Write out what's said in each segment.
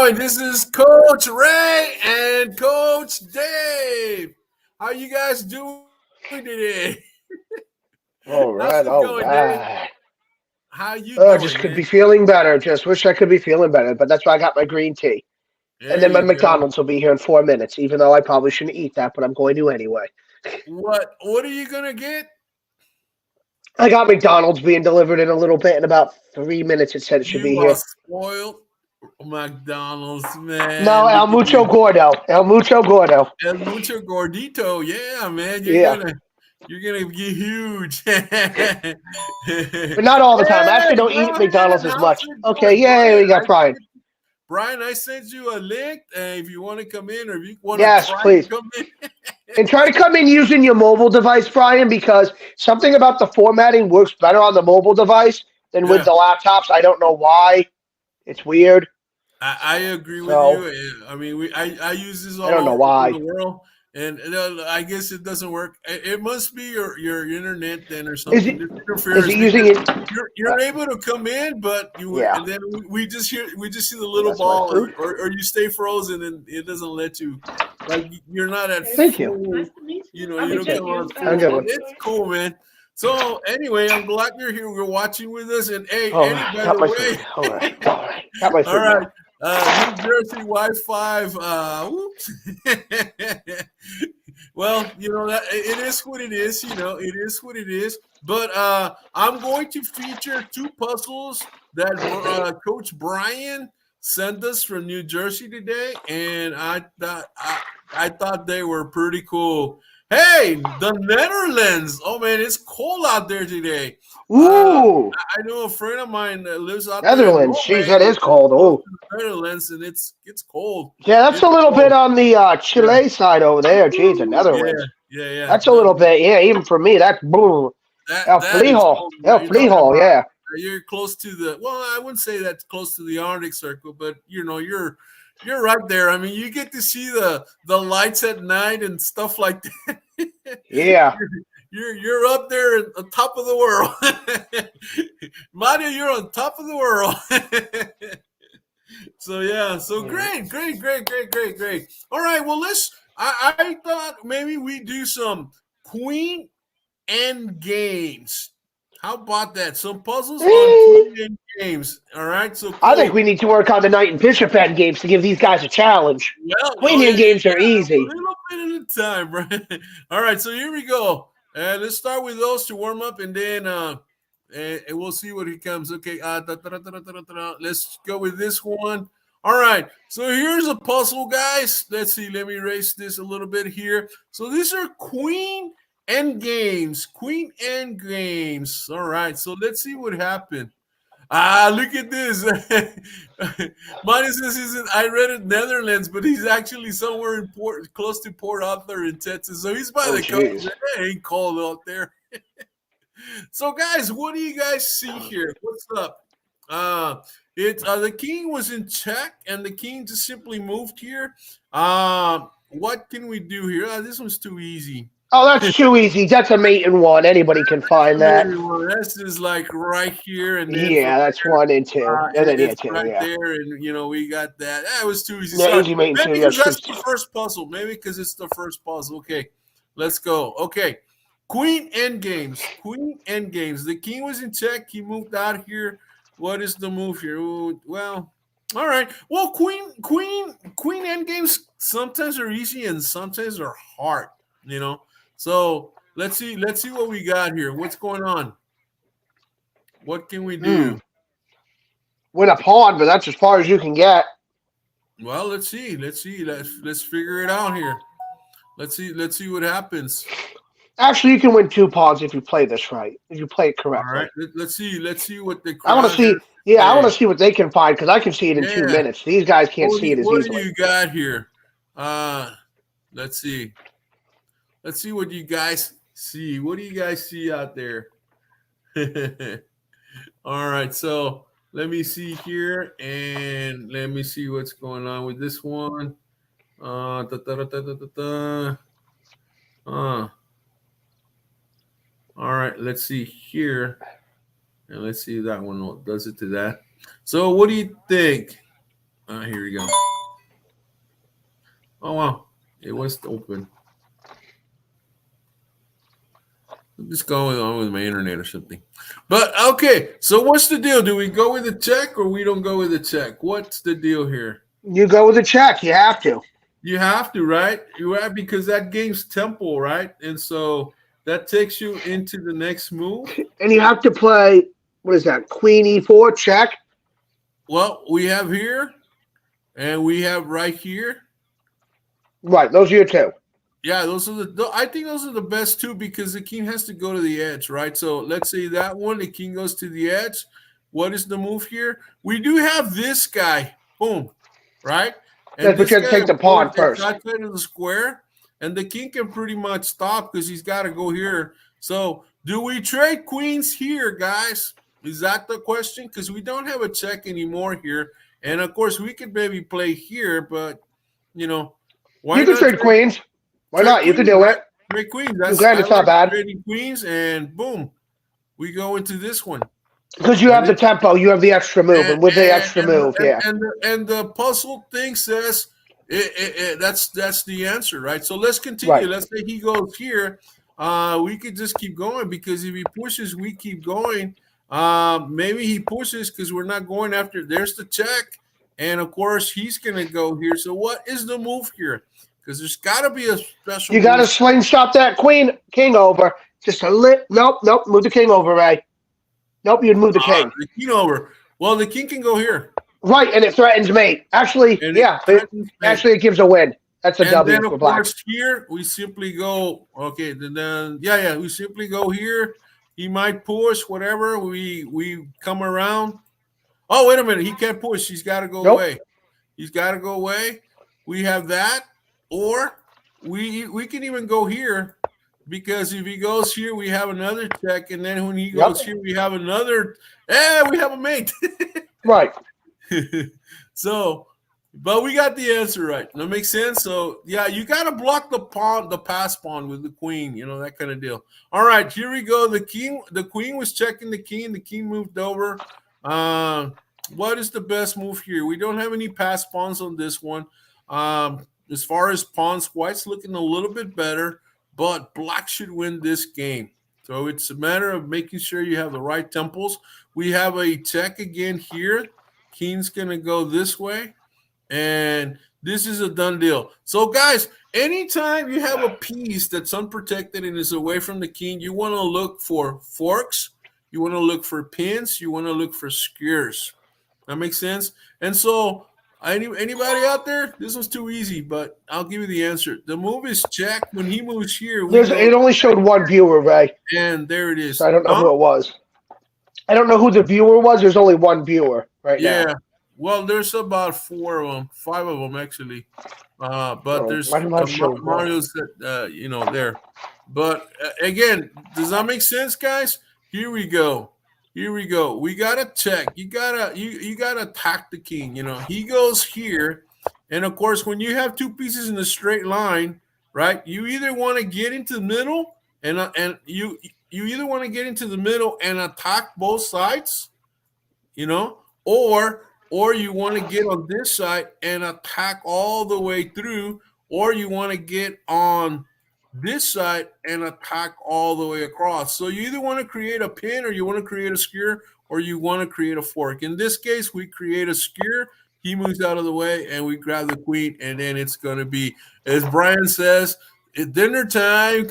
right, this is Coach Ray and Coach Dave. How you guys doing today? All How's right, it all going, Dave? right. How you Oh, just doing, could be man? feeling better. Just wish I could be feeling better, but that's why I got my green tea. And There then my you go. McDonald's will be here in 4 minutes, even though I probably shouldn't eat that, but I'm going to anyway. What are you gonna get? I got McDonald's being delivered in a little bit. In about 3 minutes, it said it should be You are here. spoiled McDonald's, No, man. Look El at Mucho you. Gordo. El Mucho Gordo. El mucho gordito. Yeah, man. You're Yeah, gonna you're gonna get huge. but not all the time. I Hey, actually don't eat Brian, McDonald's as how's much. it Okay, going? yay, we got Brian. Brian, I sent you a link, and if you want to come in or if you want to Yes, try to please. come in. And try to come in using your mobile device, Brian, because something about the formatting works better on the mobile device than with Yeah, the laptops. I don't know why. It's weird. I agree with So you. And, I mean, I use this I all don't know over the why. world, and I guess it doesn't work. It must be your internet then or Is something. it There's is it interference using because it? you're able to come in, but Yeah. and then we just see the Oh, little that's my ball, food. or you stay frozen and it doesn't let you. Like you're not at Thank you. full. You You don't too. come on Have a full, good but one. it's cool, man. So anyway, I'm glad you're here. We're watching with us, and hey, All Eddie, right, by got the my food. way. All right, all right, got my All food right. now. New Jersey Wi-Fi. Whoops. Well, that it is what it is. It is what it is. But I'm going to feature two puzzles that Coach Brian sent us from New Jersey today, and I thought they were pretty cool. Hey, the Netherlands! Oh man, it's cold out there today. Ooh, I know a friend of mine that lives out there in Netherlands. Jeez, Norway, that is which is cold. close Oh, to the Netherlands, and it's cold. yeah, that's It's a little bit cold. on the Yeah. Chile side over there. Jeez, the Woo! Yeah, Netherlands. yeah, yeah. That's a little bit. Yeah, even for me, that's boom. El That is Frijol. cold. El You're talking Frijol. about Yeah. you're close to the. Well, I wouldn't say that's close to the Arctic Circle, but you're right there. I mean, you get to see the lights at night and stuff like that. Yeah. You're up there at the top of the world. Mario, you're on top of the world. So yeah, so great. All right, well I thought maybe we do some Queen and games. How about that? Some puzzles on Eh, Queen and games. All right, so I think cool. we need to work on the Knight and Bishop end games to give these guys a challenge. Well, Queen oh end games are yeah, a easy. little bit at a time, right? All right, so here we go. Let's start with those to warm up, and then and we'll see what he comes. Okay, let's go with this one. All right, so here's a puzzle, guys. Let's see. Let me erase this a little bit here. So these are Queen and games. Queen and games. All right, so let's see what happened. Look at this. Mine says I read it Netherlands, but he's actually somewhere in close to Port Arthur in Texas. So he's by Oh, the coast. jeez. It ain't cold out there. So guys, what do you guys see here? What's up? It's the king was in check, and the king just simply moved here. What can we do here? This one's too easy. Oh, that's too easy. That's a mate in one. Anybody can find that. This is like right here, and then from Yeah, that's one and two. And then, yeah, it's two, right yeah. there, and we got that. That was too easy. Yeah, Sorry, easy mate in two. maybe Yeah, because two. that's the first puzzle. Maybe because it's the first puzzle. Okay, let's go. Okay, Queen end games. Queen end games. The king was in check. He moved out here. What is the move here? Ooh, well, all right. Well, queen end games sometimes are easy and sometimes are hard. So let's see what we got here. What's going on? What can we Hmm. do? Win a pawn, but that's as far as you can get. Well, let's see. Let's figure it out here. Let's see what happens. Actually, you can win two pawns if you play this right. If you play it All right. correctly. Let's see what the I want to crowd see. has Yeah, to I want to say. see what they can find because I can see it in two Yeah. minutes. These guys can't see it as What do easily. you got here? Let's see. Let's see what you guys see. What do you guys see out there? All right. So let me see here, and let me see what's going on with this one. Da, da, da, da, da, da, da. Uh, all right, let's see here. And let's see if that one does it to that. So what do you think? Here we go. Oh wow, it was open. I'm just going on with my internet or something. But okay, so what's the deal? Do we go with the check or we don't go with the check? What's the deal here? You go with a check. You have to. You have to, right? You have because that game's tempo, right? And so that takes you into the next move. And you have to play, what is that, Queen E4, check? Well, we have here, and we have right here. Right, those are your two. Yeah, those are I think those are the best two because the king has to go to the edge, right? So let's say that one, the king goes to the edge. What is the move here? We do have this guy. Boom, right? And But you have to take the pawn first. Outside of the square, and the king can pretty much stop because he's got to go here. So do we trade queens here, guys? Is that the question? Because we don't have a check anymore here. And, of course, we could maybe play here, but, why you can trade queens. Why not? You can do it. Trade queens. It's not bad. Trading queens, and boom, we go into this one. Because you have the tempo, you have the extra move, and with the extra move, yeah. And the puzzle thing says that's the answer, right? So let's continue. Right. Let's say he goes here. We could just keep going because if he pushes, we keep going. Maybe he pushes because we're not going after. There's the check, and of course he's gonna go here. So what is the move here? Because there's got to be a special. You got to slingshot that king over. Just a nope. Move the king over, Ray. Nope, you'd move the king. The king over. Well, the king can go here. Right, and it threatens mate. Actually, actually it gives a win. That's a W then, for black. Course, here we simply go. Okay, then we simply go here. He might push whatever. We come around. Oh, wait a minute. He can't push. He's got to go away. He's got to go away. We have that, or we can even go here. Because if he goes here, we have another check, and then when he goes here, we have another. We have a mate. Right. So, but we got the answer right. That makes sense. So, yeah, you got to block the pass pawn with the queen. That kind of deal. All right, here we go. The queen was checking the king. The king moved over. What is the best move here? We don't have any pass pawns on this one. As far as pawns, white's looking a little bit better. But black should win this game. So it's a matter of making sure you have the right temples. We have a check again here. King's going to go this way. And this is a done deal. So, guys, anytime you have a piece that's unprotected and is away from the king, you want to look for forks. You want to look for pins. You want to look for skewers. That makes sense? And so anybody out there? This was too easy, but I'll give you the answer. The move is check. When he moves here, it only showed one viewer, Ray. And there it is. So I don't know who it was. I don't know who the viewer was. There's only one viewer now. Yeah. Well, there's about 4 of them, 5 of them actually. But there's Mario's there. But again, does that make sense, guys? Here we go. We gotta check. You gotta attack the king. He goes here, and of course, when you have two pieces in a straight line, right? You either want to get into the middle, and you either want to get into the middle and attack both sides, or you want to get on this side and attack all the way through, or you want to get on this side and attack all the way across. So you either want to create a pin, or you want to create a skewer, or you want to create a fork. In this case, we create a skewer. He moves out of the way, and we grab the queen, and then it's going to be, as Brian says, it's dinner time.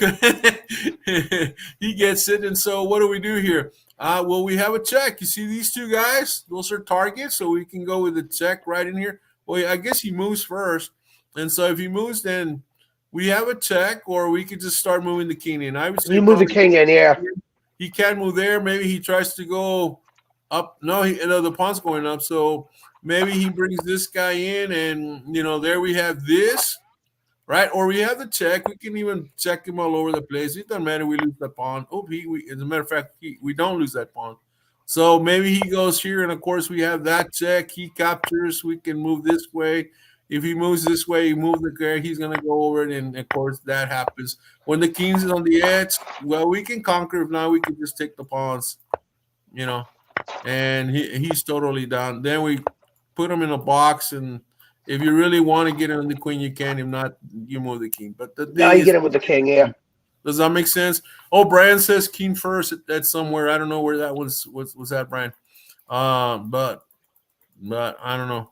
He gets it, and so what do we do here? Well, we have a check. You see these two guys? Those are targets, so we can go with the check right in here. Well, I guess he moves first, and so if he moves, then we have a check, or we could just start moving the king in. I would say you move the king in, yeah. He can't move there. Maybe he tries to go up. No, the pawn's going up. So maybe he brings this guy in, and there we have this, right? Or we have the check. We can even check him all over the place. It doesn't matter. We lose that pawn. Oh, as a matter of fact, we don't lose that pawn. So maybe he goes here, and of course we have that check. He captures. We can move this way. If he moves this way, he moves the guy, he's going to go over it, and, of course, that happens. When the king's is on the edge, well, we can conquer. If not, we can just take the pawns, and he's totally down. Then we put them in a box, and if you really want to get on the queen, you can. If not, you move the king. But the Now thing you is, get it with the king, yeah. does that make sense? Oh, Brian says king first. That's somewhere. I don't know where that was at, Brian. But I don't know.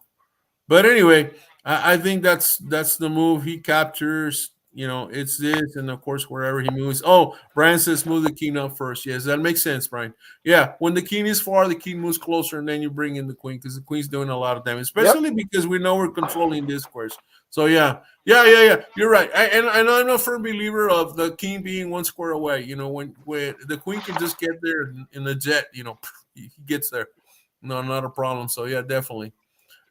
But anyway, I think that's the move. He captures. It's this, and of course, wherever he moves. Oh, Brian says move the king up first. Yes, that makes sense, Brian. Yeah, when the king is far, the king moves closer, and then you bring in the queen because the queen's doing a lot of damage, especially because we know we're controlling this squares. So yeah. You're right. And I'm a firm believer of the king being one square away. When the queen can just get there in the jet. He gets there. No, not a problem. So yeah, definitely.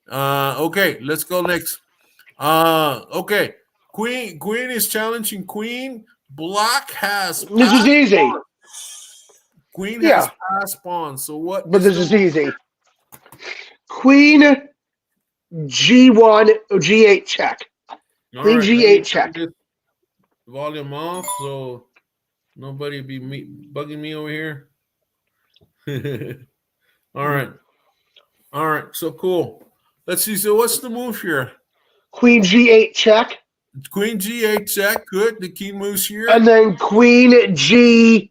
Okay, let's go next. Okay. Queen is challenging queen. Black has This is passed easy. pawn. Queen has passed pawn. So what But is this the is easy. Queen G1 or G8 check. All Queen right, let me G8 turn check. this volume off so nobody be bugging me over here. All right. All right, so cool. Let's see. So what's the move here? Queen G8 check. Queen G8 check. Good. The king moves here. And then Queen G4.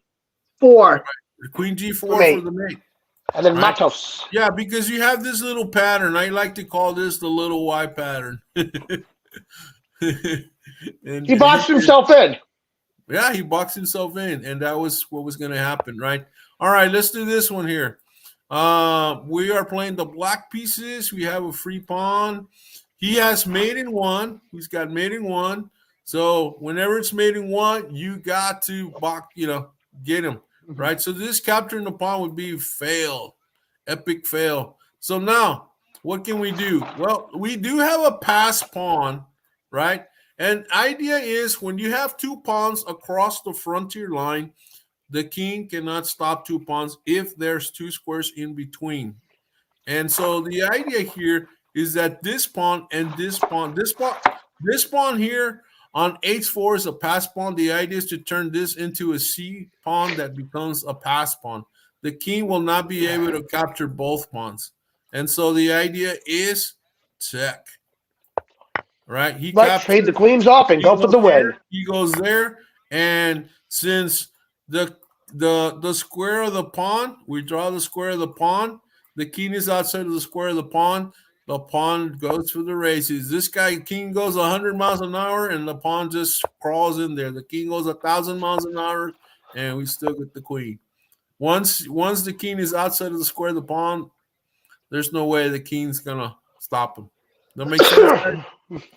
Queen G4 for the mate. And then Right. Matos. Yeah, because you have this little pattern. I like to call this the little Y pattern. He boxed himself in. Yeah, he boxed himself in, and that was what was going to happen, right? All right, let's do this one here. We are playing the black pieces. We have a free pawn. He has mate in one. He's got mate in one. So whenever it's mate in one, you got to get him, right? So this capturing the pawn would be fail, epic fail. So now, what can we do? Well, we do have a pass pawn, right? And idea is when you have two pawns across the frontier line, the king cannot stop two pawns if there's two squares in between. And so the idea here is that this pawn and this pawn here on h4 is a pass pawn. The idea is to turn this into a c pawn that becomes a pass pawn. The king will not be able to capture both pawns. And so the idea is check. Right? He Trade the queens off and go for the win. He goes there, and since the square of the pawn, we draw the square of the pawn. The king is outside of the square of the pawn. The pawn goes for the races. This guy, king goes 100 miles an hour, and the pawn just crawls in there. The king goes 1,000 miles an hour, and we still get the queen. Once the king is outside of the square of the pawn, there's no way the king's gonna stop him. That makes sense.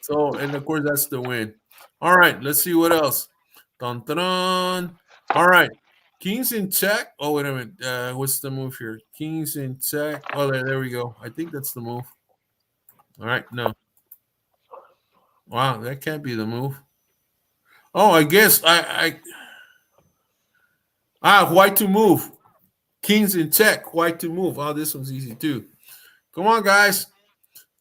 So, and of course, that's the win. All right, let's see what else. Dun, dun, dun. All right, kings in check. Oh, wait a minute. What's the move here? Kings in check. Oh, there we go. I think that's the move. All right, no. Wow, that can't be the move. Oh, I guess white to move. Kings in check. White to move. Oh, this one's easy too. Come on, guys.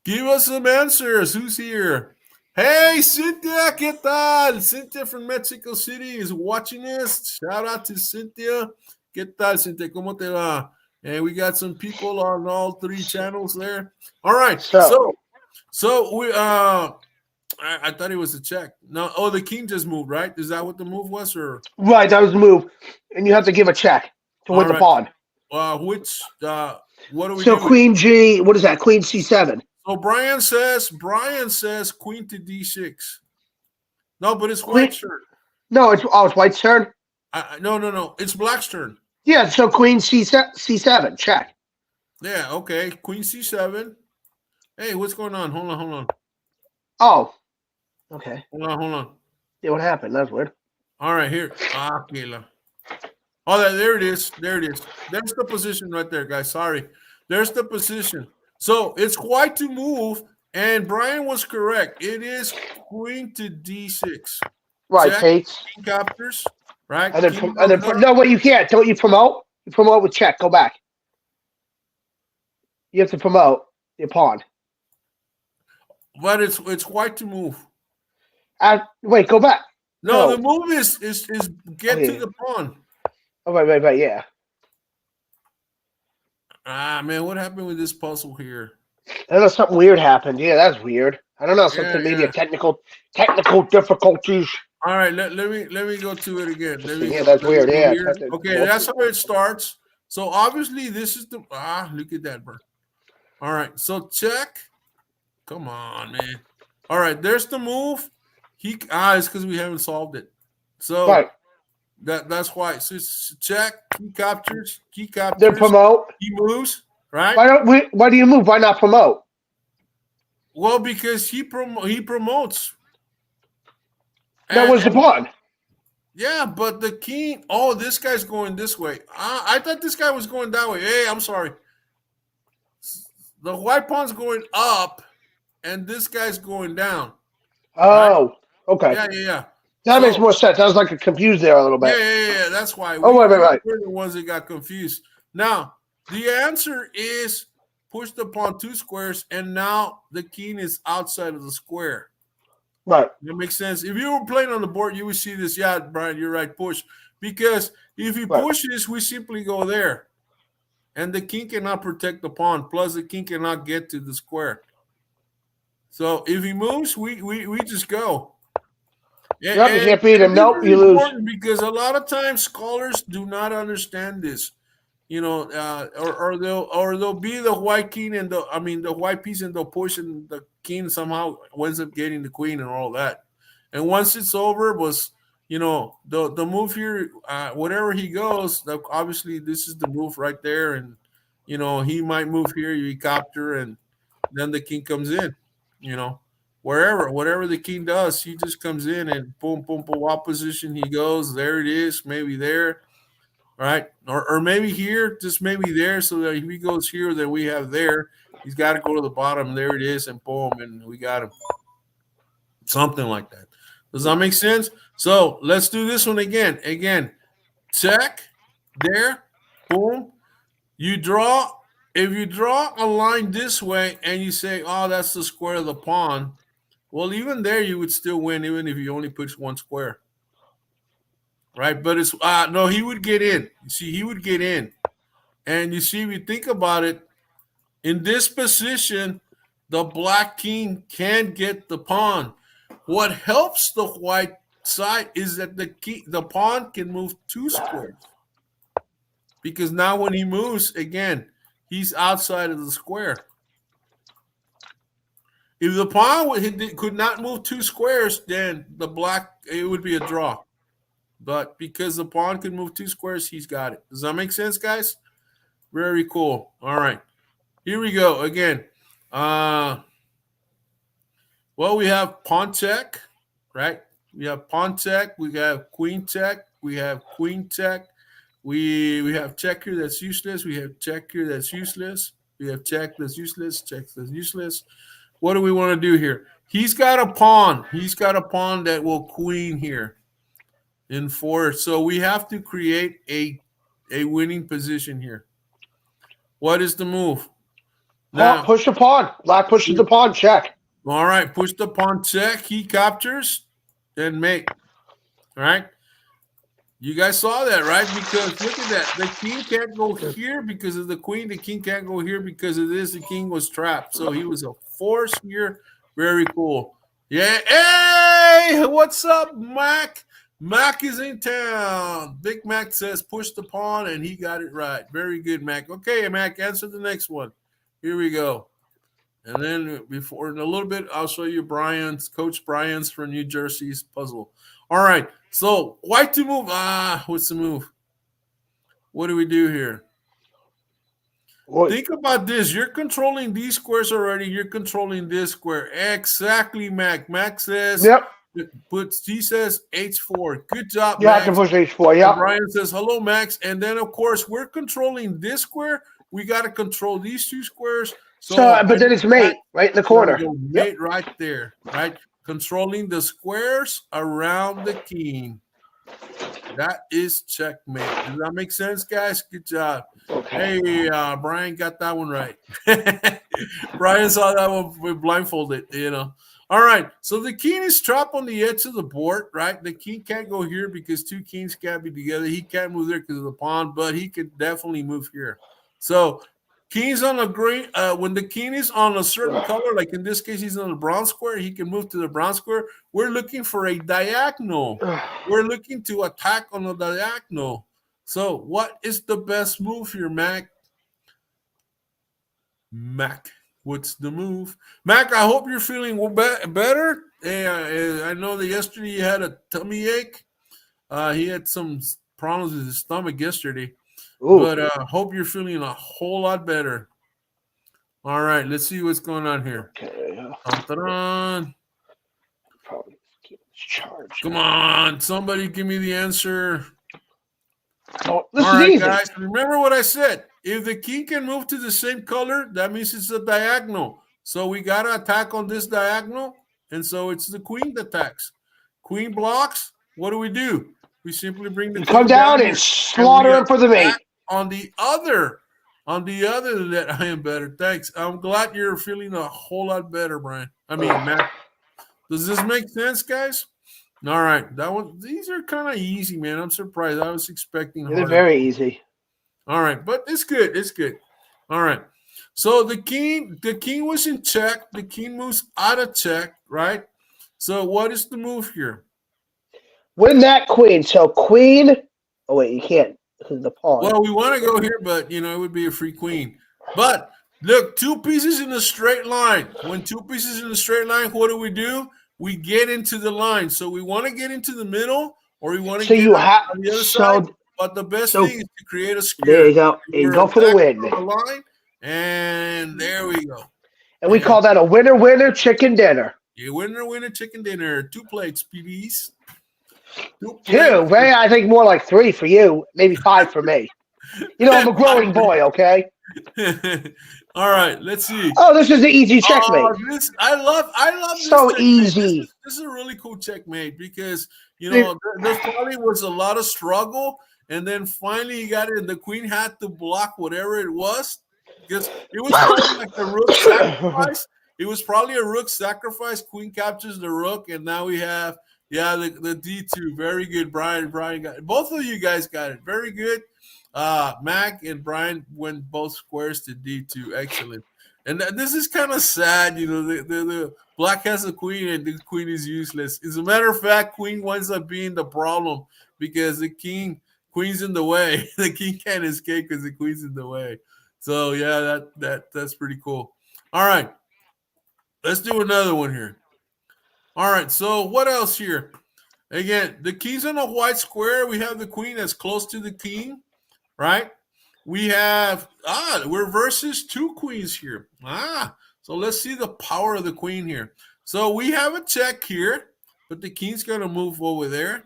Give us some answers. Who's here? Hey, Cynthia, ¿qué tal? Cynthia from Mexico City is watching this. Shout out to Cynthia. ¿Qué tal, Cynthia? ¿Cómo te va? And we got some people on all three channels there. All right. So we I thought it was a check. No, the king just moved, right? Is that what the move was, or right? That was the move, and you have to give a check to win the pawn. What do we do? So Queen G, what is that? Queen C7. So Brian says queen to d6. No, but it's white's turn. No, it's white's turn. No. It's black's turn. Yeah, so Queen C7, check. Yeah, okay. Queen C7. Hey, what's going on? Hold on. Oh, okay. Hold on. Yeah, what happened? That's weird. All right, here. Oh, there it is. There's the position right there, guys. Sorry. There's the position. So it's white to move, and Brian was correct. It is queen to d6. Right, Tates. King captures, right? And then no, wait, you can't. Don't you promote? You promote with check. Go back. You have to promote your pawn. But it's white to move. Wait, go back. No, the move is get to the pawn. Oh, right, yeah. Man, what happened with this puzzle here? I don't know, something weird happened. Yeah, that's weird. I don't know, Yeah, something maybe a yeah. technical difficulties. All right, let me go to it again. Let me Interesting. Yeah, go. that's Let me weird. go Yeah, here. Okay, that's how it starts. So obviously this is the look at that, bro. All right, so check. Come on, man. All right, there's the move. It's because we haven't solved it. right. So that's why. So check. Key captures. Key Then captures. promote. He moves. Right. Why don't we? Why do you move? Why not promote? Well, because he promotes. That was the And pawn. yeah, but the king. Oh, this guy's going this way. I thought this guy was going that way. Hey, I'm sorry. The white pawn's going up, and this guy's going down. Right? Oh, okay. Yeah, yeah, yeah. That makes So more sense. I was like confused there a little yeah, bit. yeah, yeah, yeah. That's why Oh, wait, we right. were the ones that got confused. Now the answer is push the pawn 2 squares, and now the king is outside of the square. Right. That makes sense. If you were playing on the board, you would see this. Yeah, Brian, you're right. Push. Because if he Right. pushes, we simply go there. And the king cannot protect the pawn. Plus, the king cannot get to the square. So if he moves, we just go. Yep, you can't beat And him. this Nope, is you lose. important because a lot of times scholars do not understand this. Or they'll be the white king and the white piece, and they'll push, and the king somehow ends up getting the queen and all that. And once it's over, was the move here, whatever he goes, obviously this is the move right there, and he might move here, you capture, and then the king comes in, you know, whatever the king does, he just comes in and boom, boom, boom, what position he goes, there it is, maybe there, right? Or maybe here, just maybe there, so that if he goes here, then we have there. He's got to go to the bottom. There it is, and boom, and we got him. Something like that. Does that make sense? So let's do this one again. Again, check there, boom. You draw. If you draw a line this way and you say, "Oh, that's the square of the pawn," well, even there you would still win, even if you only push one square, right? But it's no, he would get in. You see, he would get in. And you see, if you think about it, in this position, the black king can get the pawn. What helps the white side is that the pawn can move 2 squares. Because now when he moves, again, he's outside of the square. If the pawn could not move 2 squares, then it would be a draw. But because the pawn can move 2 squares, he's got it. Does that make sense, guys? Very cool. All right. Here we go again. Well, we have pawn check, right? We have pawn check. We have queen check. We have queen check. We have check here that's useless. We have check here that's useless. We have check that's useless. Check that's useless. What do we want to do here? He's got a pawn. He's got a pawn that will queen here in 4. So we have to create a winning position here. What is the move? Pawn, push the pawn. Black pushes the pawn. Check. All right, push the pawn check. He captures, then mate. All right. You guys saw that, right? Because look at that. The king can't go here because of the queen. The king can't go here because of this. The king was trapped. So he was a force here. Very cool. Yeah. Hey, what's up, Mac? Mac is in town. Big Mac says push the pawn, and he got it right. Very good, Mac. Okay, Mac, answer the next one. Here we go. And then before in a little bit, I'll show you Coach Brian's for New Jersey's puzzle. All right. So white to move. What's the move? What do we do here? Boy. Think about this. You're controlling these squares already. You're controlling this square. Exactly, Mac. Mac says, Yep. he says H4. Good job, You have to Max. push H4. Yep. And Brian says, hello, Max. And then, of course, we're controlling this square. We got to control these 2 squares. So, but then it's mate right in the corner. Mate right there, right? Controlling the squares around the king. That is checkmate. Does that make sense, guys? Good job. Okay. Hey, Brian got that one right. Brian saw that one blindfolded, All right. So the king is trapped on the edge of the board, right? The king can't go here because 2 kings can't be together. He can't move there because of the pawn, but he could definitely move here. So King's on a green. When the king is on a certain color, like in this case, he's on the brown square. He can move to the brown square. We're looking for a diagonal. We're looking to attack on a diagonal. So, what is the best move here, Mac? Mac, what's the move? Mac, I hope you're feeling better. I know that yesterday you had a tummy ache. He had some problems with his stomach yesterday. Ooh. But I hope you're feeling a whole lot better. All right, let's see what's going on here. Okay. Probably keep this charge. Come on, somebody give me the answer. Oh, this is easy. Guys, remember what I said. If the king can move to the same color, that means it's a diagonal. So we got to attack on this diagonal, and so it's the queen that attacks. Queen blocks. What do? We simply bring the come down and slaughter him for the mate. On the other that I am better. Thanks. I'm glad you're feeling a whole lot better, Brian. I mean, Matt. Does this make sense, guys? All right. These are kind of easy, man. I'm surprised. I was expecting harder. They're very easy. All right, but it's good. It's good. All right. So the king was in check. The king moves out of check, right? So what is the move here? Win that queen. So queen. Oh wait, you can't. This is the pawn. Well, we want to go here, but it would be a free queen. But look, 2 pieces in a straight line. When 2 pieces in a straight line, what do? We get into the line. So we want to get into the middle, or we want to get on the other side. But the best thing is to create a square. There you go. And go for the win. The line, and there we go. And we call that a winner, chicken dinner. Yeah, winner, chicken dinner. 2 plates, please. 2, Ray, I think more like 3 for you. Maybe 5 for me. I'm a growing boy, okay? All right, let's see. Oh, this is an easy checkmate. I love this. So easy. This is a really cool checkmate because, there probably was a lot of struggle. And then finally he got it, and the queen had to block whatever it was because it was probably like the rook sacrifice. It was probably a rook sacrifice. Queen captures the rook, and now we have the D2. Very good, Brian. Brian got it. Both of you guys got it. Very good. Mac and Brian went both squares to D2. Excellent. And this is kind of sad. The black has a queen, and the queen is useless. As a matter of fact, queen winds up being the problem because the queen's in the way. The king can't escape because the queen's in the way. So yeah, that's pretty cool. All right, let's do another one here. All right, so what else here? Again, the king's on a white square. We have the queen that's close to the king, right? We have we're versus 2 queens here. So let's see the power of the queen here. So we have a check here, but the king's gonna move over there.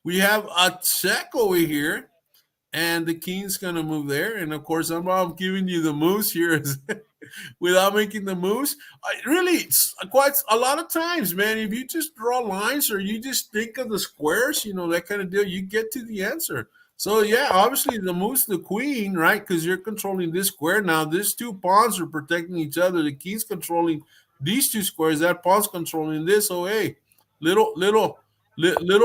We have a check over here, and the king's going to move there. And, of course, I'm giving you the moves here without making the moves. Really, quite a lot of times, man, if you just draw lines or you just think of the squares, that kind of deal, you get to the answer. So, yeah, obviously the move's the queen, right, because you're controlling this square. Now, these 2 pawns are protecting each other. The king's controlling these 2 squares. That pawn's controlling this. So, hey, little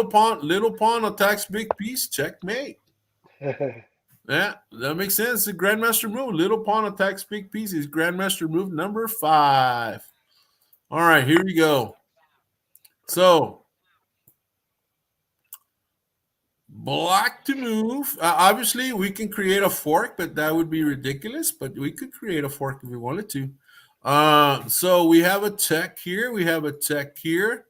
pawn attacks big piece, checkmate. Yeah, that makes sense. The grandmaster move. Little pawn attacks big piece is grandmaster move number 5. All right, here we go. So black to move. Obviously, we can create a fork, but that would be ridiculous. But we could create a fork if we wanted to. So we have a check here. We have a check here.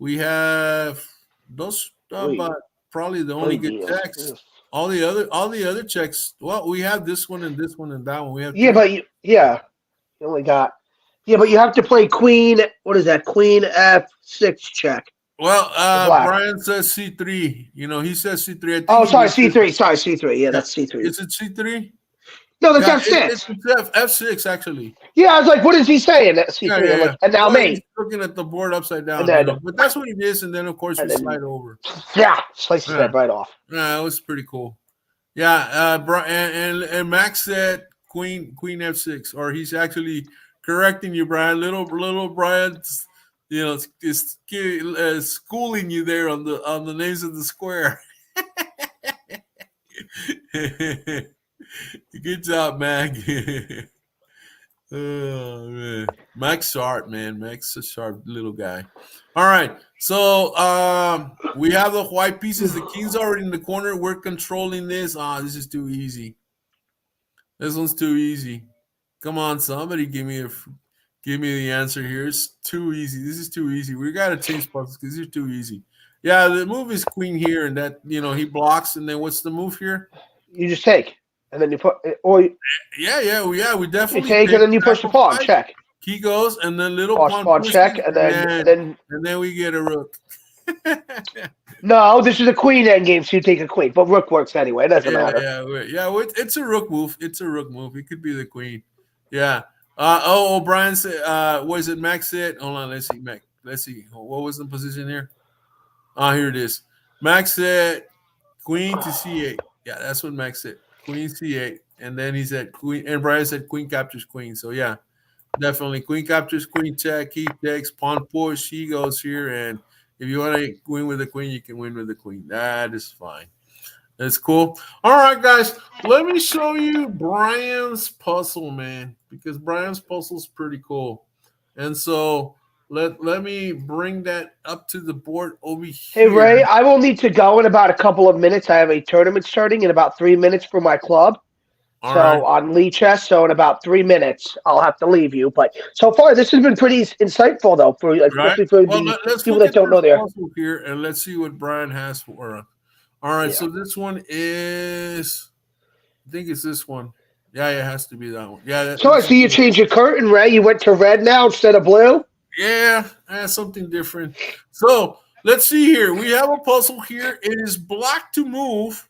We have those, but probably the only good checks. All the other checks. Well, we have this one and that one. We have you only got but you have to play queen. What is that? Queen F6 check. Well, Brian says C3. He says C3. Sorry, C3. Sorry, C3. Yeah, that's C3. Is it C3? No, that's F6. It's F6, actually. Yeah, I was like, what is he saying? That's C3. Yeah. Like, and now he's looking at the board upside down. But that's what it is, and then, of course, we slide over. Yeah, slices that right off. Yeah, it was pretty cool. Yeah, and Max said queen F6, or he's actually correcting you, Brian. Little Brian, is schooling you there on the names of the square. Good job, Mac. Oh man, Mac's sharp, man. Mac's a sharp little guy. All right, so we have the white pieces. The king's already in the corner. We're controlling this. This is too easy. This one's too easy. Come on, somebody give me the answer here. It's too easy. This is too easy. We gotta change puzzles because these are too easy. Yeah, the move is queen here, and that he blocks, and then what's the move here? You just take, and then you put, or We you definitely take, take and then you push the pawn. sacrifice. Check. He goes, and then little Pawn, pawn pawn pushes, check, and then we get a rook. no, this is a queen end game, so you take a queen. But rook works anyway. It doesn't matter. It's a rook move. It's a rook move. It could be the queen. Yeah. O'Brien said. What is it? Max said. Hold on. Let's see. Mac. Let's see. What was the position here? Here it is. Max said queen to c8. Yeah, that's what Max said. Queen c8, and then he said queen, and Brian said queen captures queen. So yeah, definitely queen captures queen check. He takes pawn push. He goes here, and if you want to win with the queen, you can win with the queen. That is fine. That's cool. All right, guys, let me show you Brian's puzzle, man, because Brian's puzzle is pretty cool. And so let me bring that up to the board over Hey here. Ray, I will need to go in about a couple of minutes. I have a tournament starting in about 3 minutes for my club. All So right. on Lee Chess, so in about 3 minutes, I'll have to leave you. But so far, this has been pretty insightful, though, for Right. especially for Well, the let's people look that at don't know this there. puzzle here, and let's see what Brian has for us. All right. Yeah. So this one is, I think it's this one. Yeah, it has to be that one. Yeah. So I see you changed your curtain, Ray. You went to red now instead of blue. Yeah, something different. So let's see here. We have a puzzle here. It is black to move.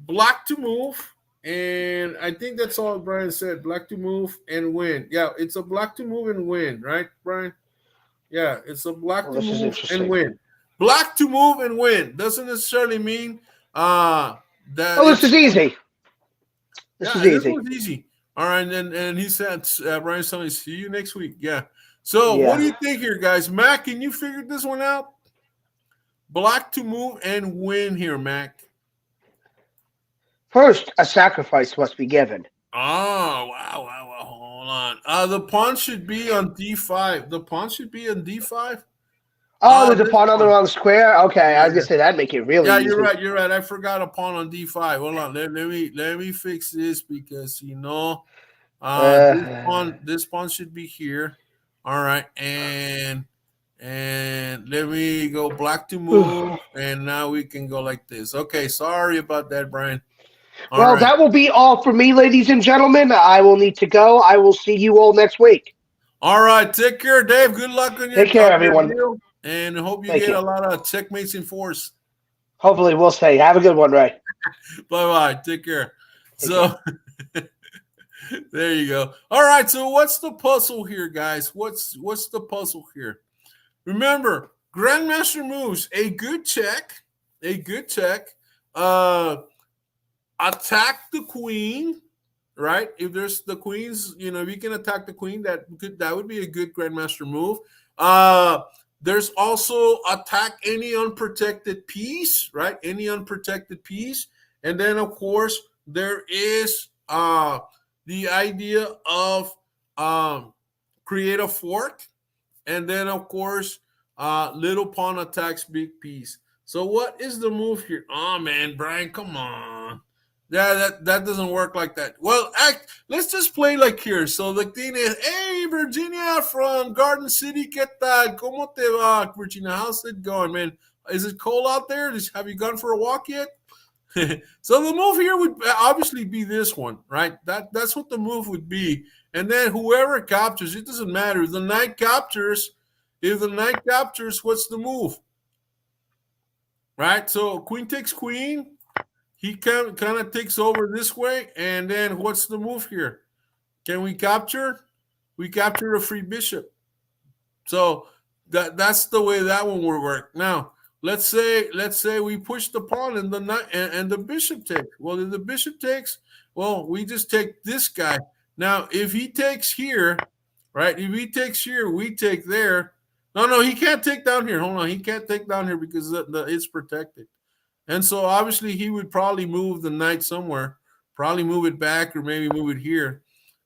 Black to move. And I think that's all Brian said. Black to move and win. Yeah, it's a black to move and win, right, Brian? Yeah, it's a black Well, to this is move and interesting. win. Black to move and win doesn't necessarily mean that Oh, this is it's easy. This is yeah, this easy. was easy. All right, and he said Brian's telling me see you next week. Yeah. So what do Yeah. you think here, guys? Mac, can you figure this one out? Black to move and win here, Mac. First, a sacrifice must be given. Oh, wow. Hold on. The pawn should be on D5. The pawn should be on D5. Oh, there's a This pawn on the one. wrong square. Okay, I was gonna Yeah. say that'd make it really Yeah, you're easy. right. You're right. I forgot a pawn on D5. Hold on. Let me fix this because Uh, this pawn should be here. All right, and let me go black to move, and now we can go like this. Okay, sorry about that, Brian. All well, right, that will be all for me, ladies and gentlemen. I will need to go. I will see you all next week. all right. Take care, Dave. Good luck Take care, on your everyone. deal, and hope you Thank get you. a lot of checkmates in force. Hopefully, we'll stay. Have a good one, Ray. Bye. Take care. Take care. So there you go. All right. So what's the puzzle here, guys? What's the puzzle here? Remember, Grandmaster moves a good check. Attack the queen, right? If there's the queens, if you can attack the queen, that would be a good Grandmaster move. There's also attack any unprotected piece, right? Any unprotected piece, and then of course there is the idea of create a fork. And then, of course, little pawn attacks big piece. So what is the move here? Oh, man, Brian, come on. Yeah, that doesn't work like that. Well, let's just play like here. So the thing is, hey, Virginia from Garden City, ¿qué tal? ¿Cómo te va, Virginia? How's it going, man? Is it cold out there? Have you gone for a walk yet? So the move here would obviously be this one, right? That's what the move would be. And then whoever captures, it doesn't matter. If the knight captures, what's the move? Right? So queen takes queen. He kind of takes over this way. And then what's the move here? Can we capture? We capture a free bishop. So that's the way that one will work. Now, let's say we push the pawn and the bishop takes. Well, if the bishop takes, well, we just take this guy. Now, if he takes here, right? If he takes here, we take there. No, he can't take down here. Hold on, he can't take down here because it's protected. And so obviously he would probably move the knight somewhere. Probably move it back or maybe move it here.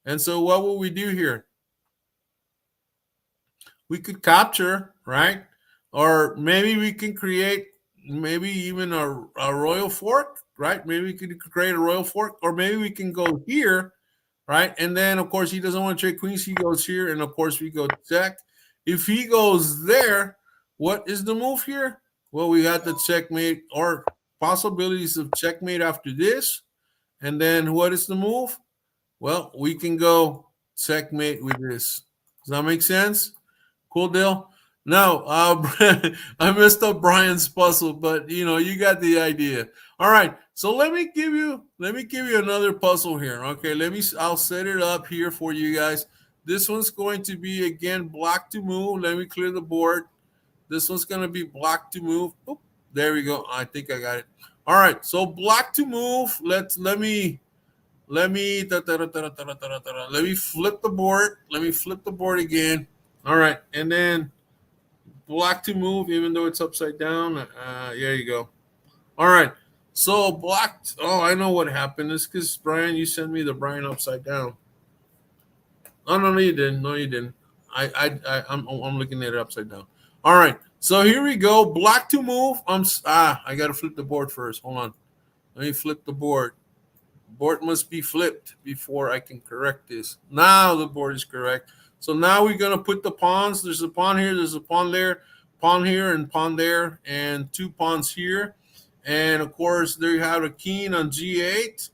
And so what will we do here? We could capture, right? Or maybe we can create maybe even a royal fork, right? Maybe we could create a royal fork, or maybe we can go here, right? And then of course he doesn't want to check queens, he goes here, and of course we go check. If he goes there, what is the move here? Well, we got the checkmate or possibilities of checkmate after this. And then what is the move? Well, we can go checkmate with this. Does that make sense? Cool deal. Now, I messed up Brian's puzzle, but you got the idea. All right, so let me give you another puzzle here. Okay, I'll set it up here for you guys. This one's going to be again black to move. Let me clear the board. This one's going to be black to move. Oop, there we go. I think I got it. All right, so black to move. Let me flip the board. Let me flip the board again. All right, and then black to move, even though it's upside down. There you go. All right, so black. Oh, I know what happened. It's because Brian, you sent me the Brian upside down. Oh no, you didn't. No, you didn't. I'm looking at it upside down. All right, so here we go. Black to move. I gotta flip the board first. Hold on. Let me flip the board. Board must be flipped before I can correct this. Now the board is correct. So now we're going to put the pawns. There's a pawn here, there's a pawn there, pawn here, and pawn there, and two pawns here. And of course, there you have a king on g8.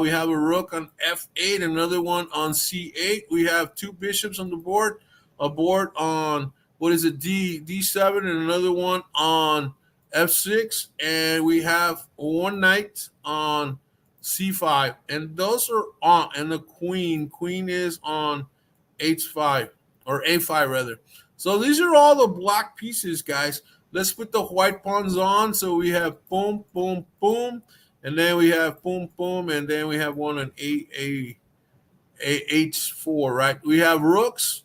We have a rook on f8, another one on c8. We have two bishops on the board, a board on, what is it, d7, and another one on f6. And we have one knight on c5, and those are on, and the queen is on h5 or a5 rather. So these are all the black pieces, guys. Let's put the white pawns on. So we have boom, boom, boom, and then we have boom, boom, and then we have one on h4, right? We have rooks.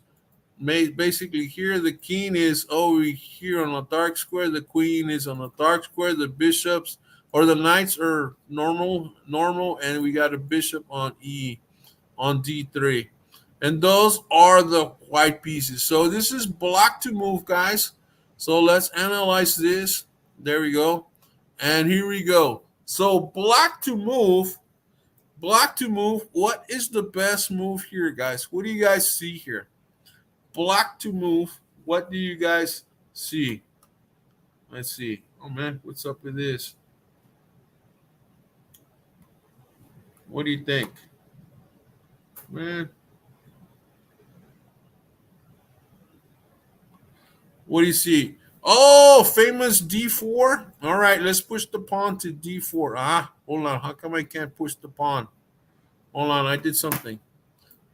Basically here the king is over here on a dark square, the queen is on a dark square, the bishops or the knights are normal, and we got a bishop on d3. And those are the white pieces. So this is black to move, guys. So let's analyze this. There we go. And here we go. So black to move. What is the best move here, guys? What do you guys see here? Black to move. What do you guys see? Let's see. Oh man, what's up with this? What do you think? Man. What do you see? Oh, famous d4. All right, let's push the pawn to d4. Hold on. How come I can't push the pawn? Hold on, I did something.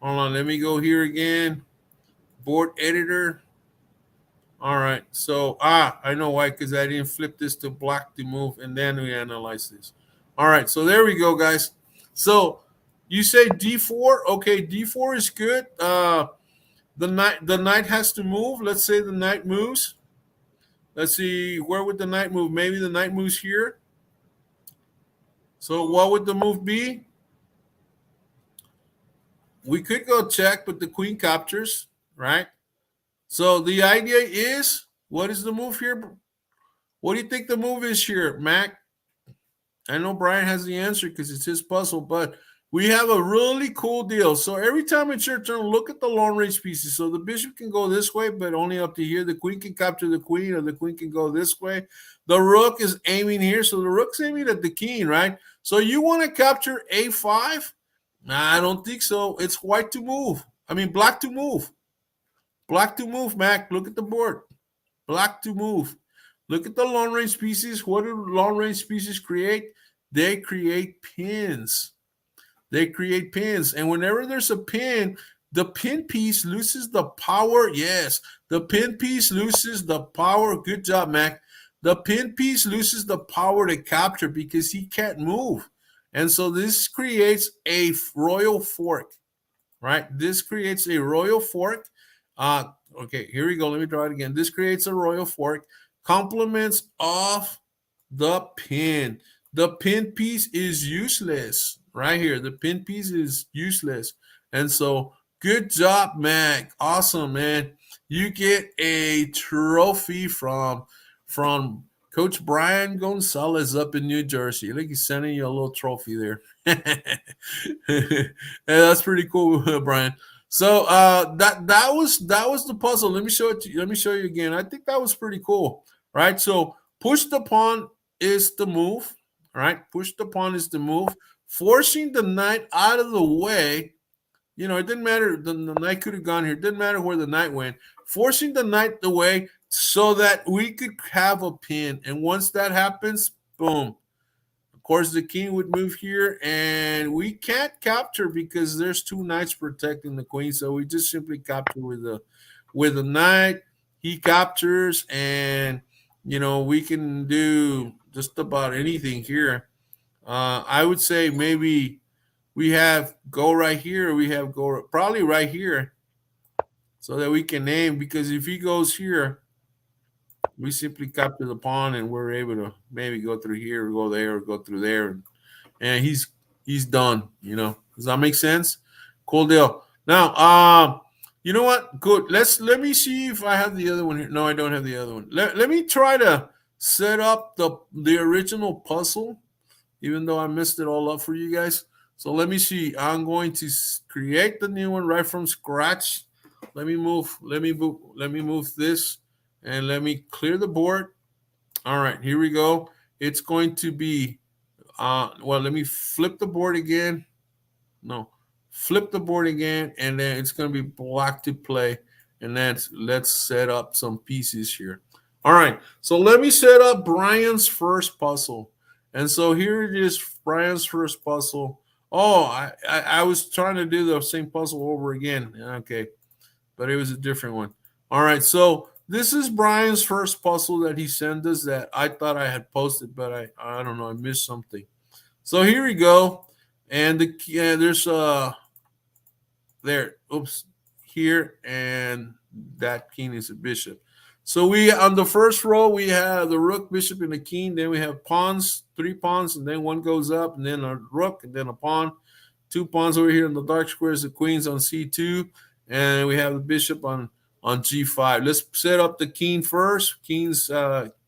Hold on, let me go here again. Board editor. All right, so I know why, because I didn't flip this to black to move, and then we analyze this. All right, so there we go, guys. So you say d4. Okay, d4 is good. The knight has to move. Let's say the knight moves. Let's see, where would the knight move? Maybe the knight moves here. So what would the move be? We could go check, but the queen captures, right? So the idea is, what is the move here? What do you think the move is here, Mac? I know Brian has the answer because it's his puzzle, but we have a really cool deal. So every time it's your turn, look at the long range pieces. So the bishop can go this way, but only up to here. The queen can capture the queen, or the queen can go this way. The rook is aiming here. So the rook's aiming at the king, right? So you want to capture a5? Nah, I don't think so. It's white to move. I mean, black to move. Black to move, Mac. Look at the board. Black to move. Look at the long range pieces. What do long range pieces create? They create pins. They create pins. And whenever there's a pin, the pin piece loses the power. Yes, the pin piece loses the power. Good job, Mac. The pin piece loses the power to capture because he can't move. And so this creates a royal fork, right? This creates a royal fork. Okay, here we go. Let me draw it again. This creates a royal fork. Complements of the pin. The pin piece is useless. right here. The pin piece is useless. And so good job, Mac. Awesome, man. You get a trophy from Coach Brian Gonzalez up in New Jersey. Like he's sending you a little trophy there. Yeah, that's pretty cool, Brian. So that was the puzzle. Let me show it to you. Let me show you again. I think that was pretty cool. Right? So push the pawn is the move. All right, push the pawn is the move. Forcing the knight out of the way. It didn't matter. The knight could have gone here. It didn't matter where the knight went. Forcing the knight away so that we could have a pin. And once that happens, boom. Of course, the king would move here, and we can't capture because there's two knights protecting the queen. So we just simply capture with the knight. He captures, and we can do just about anything here. I would say maybe we have go right here. We have go probably right here so that we can aim, because if he goes here, we simply capture the pawn and we're able to maybe go through here or go there or go through there. And he's done, Does that make sense? Cool deal. Now, you know what? Good. Let me see if I have the other one here. No, I don't have the other one. Let me try to set up the original puzzle, even though I messed it all up for you guys. So let me see. I'm going to create the new one right from scratch. Let me move this, and let me clear the board. All right, here we go. It's going to be let me flip the board again. No, flip the board again, and then it's going to be black to play. And let's set up some pieces here. All right, so let me set up Brian's first puzzle. And so here it is, Brian's first puzzle. Oh, I was trying to do the same puzzle over again. Okay, but it was a different one. All right, so this is Brian's first puzzle that he sent us that I thought I had posted, but I don't know, I missed something. So here we go, and there's there. Oops, here, and that king is a bishop. So we on the first row we have the rook, bishop, and the king. Then we have pawns, 3 pawns, and then one goes up, and then a rook, and then a pawn. 2 pawns over here in the dark squares. The queen's on c2, and we have the bishop on g5. Let's set up the king first. King's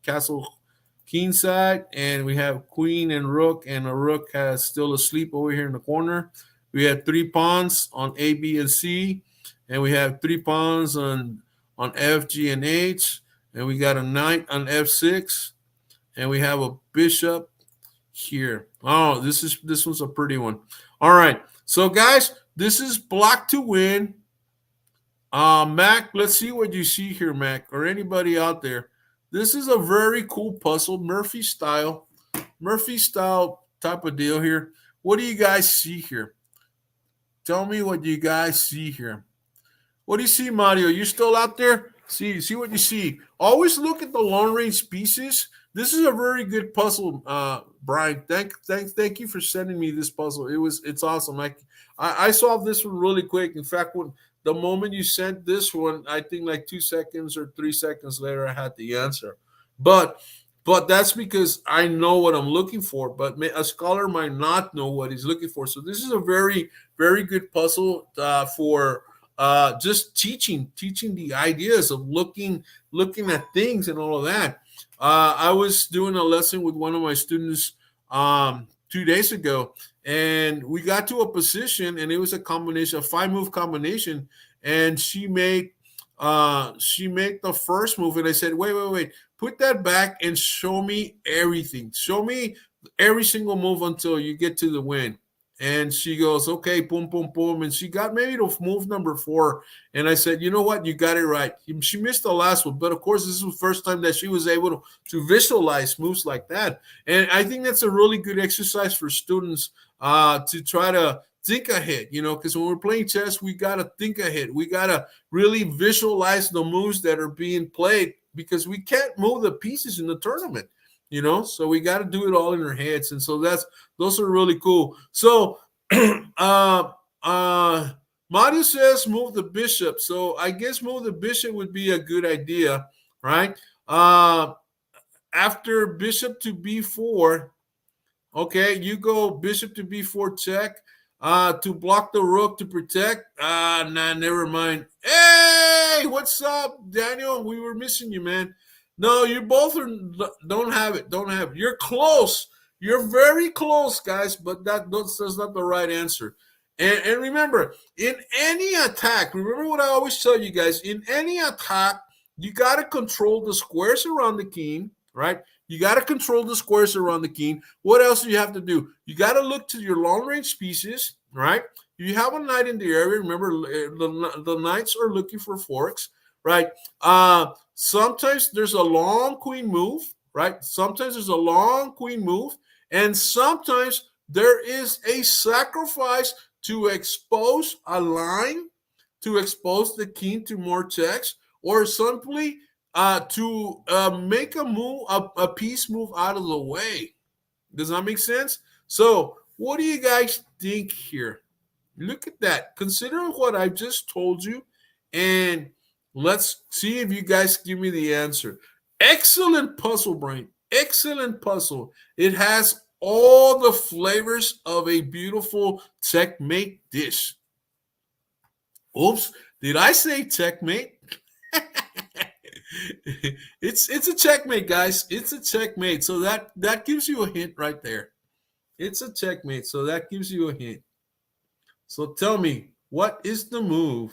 castle, king side, and we have queen and a rook has still asleep over here in the corner. We have 3 pawns on A, B, and C, and we have 3 pawns on F, G, and H, and we got a knight on F6, and we have a bishop here. Oh, this one's a pretty one. All right, so guys, this is black to win. Mac, let's see what you see here, Mac, or anybody out there. This is a very cool puzzle, Murphy style type of deal here. What do you guys see here? Tell me what you guys see here. What do you see, Mario? You still out there? See what you see. Always look at the long range pieces. This is a very good puzzle, Brian. Thank you for sending me this puzzle. It's awesome. I solved this one really quick. In fact, when the moment you sent this one, I think like 2 seconds or 3 seconds later, I had the answer. But that's because I know what I'm looking for. But a scholar might not know what he's looking for. So this is a very, very good puzzle for just teaching the ideas of looking at things and all of that. I was doing a lesson with one of my students 2 days ago, and we got to a position, and it was a 5-move combination, and she made the first move, and I said, wait, put that back and show me everything. Show me every single move until you get to the win. And she goes, okay, boom, boom, boom. And she got maybe to move number 4. And I said, you know what? You got it right. She missed the last one. But, of course, this is the first time that she was able to visualize moves like that. And I think that's a really good exercise for students to try to think ahead, because when we're playing chess, we got to think ahead. We got to really visualize the moves that are being played, because we can't move the pieces in the tournament. So we got to do it all in our heads. And so those are really cool. So Mario says move the bishop. So I guess move the bishop would be a good idea, right? After bishop to b4, Okay, you go bishop to b4 check. To block the rook to protect. Nah, never mind. Hey, what's up, Daniel? We were missing you, man. No, you both are don't have it. Don't have it. You're close. You're very close, guys, but that's not the right answer. And remember, in any attack, remember what I always tell you guys, in any attack, you got to control the squares around the king, right? You got to control the squares around the king. What else do you have to do? You got to look to your long range pieces, right? You have a knight in the area. Remember, the knights are looking for forks, right? Sometimes there's a long queen move, right? Sometimes there's a long queen move, and sometimes there is a sacrifice to expose a line, to expose the king to more checks, or simply to make a move, a piece move out of the way. Does that make sense? So, what do you guys think here? Look at that. Consider what I just told you, and let's see if you guys give me the answer. Excellent puzzle, Brain. Excellent puzzle. It has all the flavors of a beautiful checkmate dish. Oops, did I say checkmate? It's a checkmate, guys. It's a checkmate. So that gives you a hint right there. It's a checkmate. So that gives you a hint. So tell me, what is the move?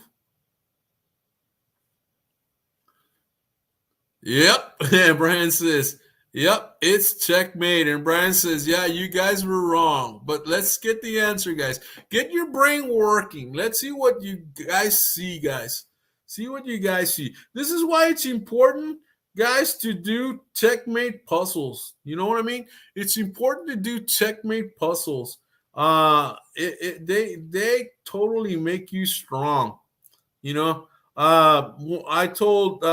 Yep. And Brian says, yep, it's checkmate. And Brian says, yeah, you guys were wrong. But let's get the answer, guys. Get your brain working. Let's see what you guys see, guys. See what you guys see. This is why it's important, guys, to do checkmate puzzles. You know what I mean? It's important to do checkmate puzzles. They totally make you strong. You know, I told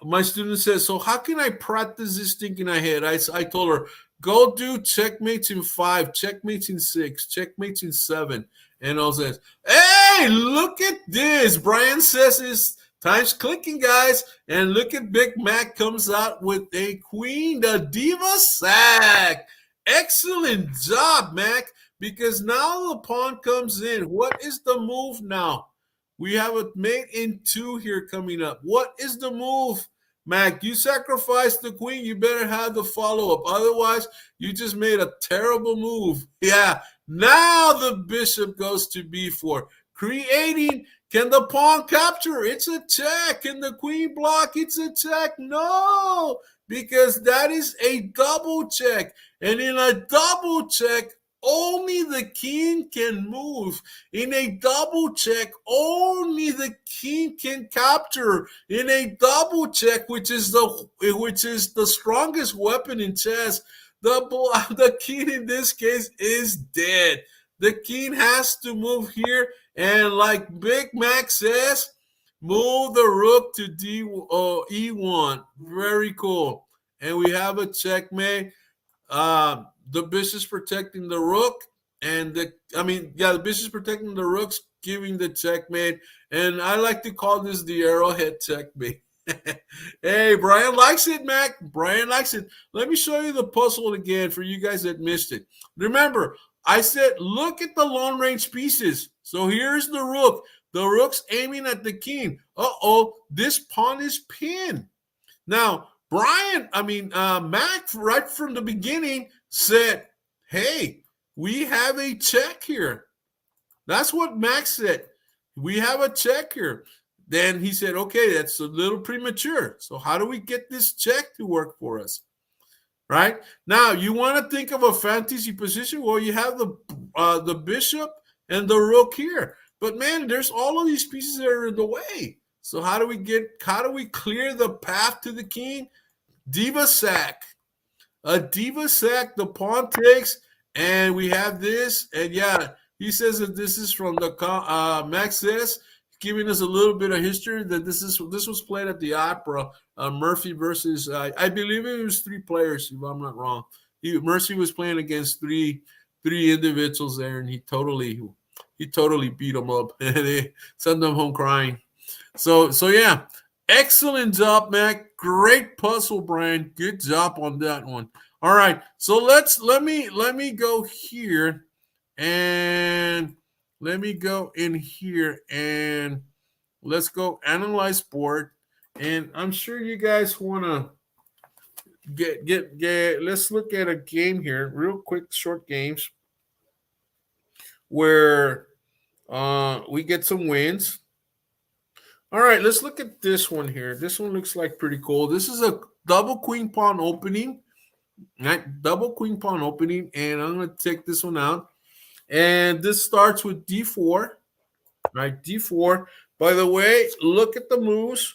my student says, so how can I practice this thinking ahead? I told her, go do checkmates in 5, checkmates in 6, checkmates in 7. And I says, hey, look at this. Brian says his time's clicking, guys. And look at Big Mac comes out with a queen, the diva sack. Excellent job, Mac, because now the pawn comes in. What is the move now? We have a mate in 2 here coming up. What is the move? Mac, you sacrificed the queen. You better have the follow-up. Otherwise, you just made a terrible move. Yeah, now the bishop goes to b4. Creating, can the pawn capture? It's a check. Can the queen block? It's a check. No, because that is a double check. And in a double check, only the king can move. In a double check, only the king can capture. In a double check, which is the strongest weapon in chess, the king in this case is dead. The king has to move here, and like Big Mac says, move the rook to e1. Very cool. And we have a checkmate. The bishop's protecting the rook, and the bishop's protecting the rooks, giving the checkmate. And I like to call this the arrowhead checkmate. Hey, Brian likes it, Mac. Brian likes it. Let me show you the puzzle again for you guys that missed it. Remember, I said look at the long range pieces. So here's the rook. The rook's aiming at the king. This pawn is pinned. Now, Mac, right from the beginning, said, hey, we have a check here. That's what Mac said. We have a check here. Then he said, okay, that's a little premature. So how do we get this check to work for us? Right? Now, you want to think of a fantasy position? Well, you have the bishop and the rook here. But, man, there's all of these pieces that are in the way. So how do we clear the path to the king? Diva sack. A diva sack, the pawn takes, and we have this. And yeah, he says that this is from the Max says, giving us a little bit of history that this was played at the Opera. Murphy versus I believe it was 3 players, if I'm not wrong. Murphy was playing against three individuals there, and he totally beat them up. They sent them home crying. So yeah, Excellent job, Mac. Great puzzle, Brian. Good job on that one. All right, so let me go here, and let me go in here, and let's go analyze board. And I'm sure you guys want to get. Let's look at a game here, real quick, short games where we get some wins. All right, let's look at this one here. This one looks like pretty cool. This is a double queen pawn opening, right? Double queen pawn opening, and I'm going to take this one out. And this starts with d4, right? d4. By the way, look at the moves.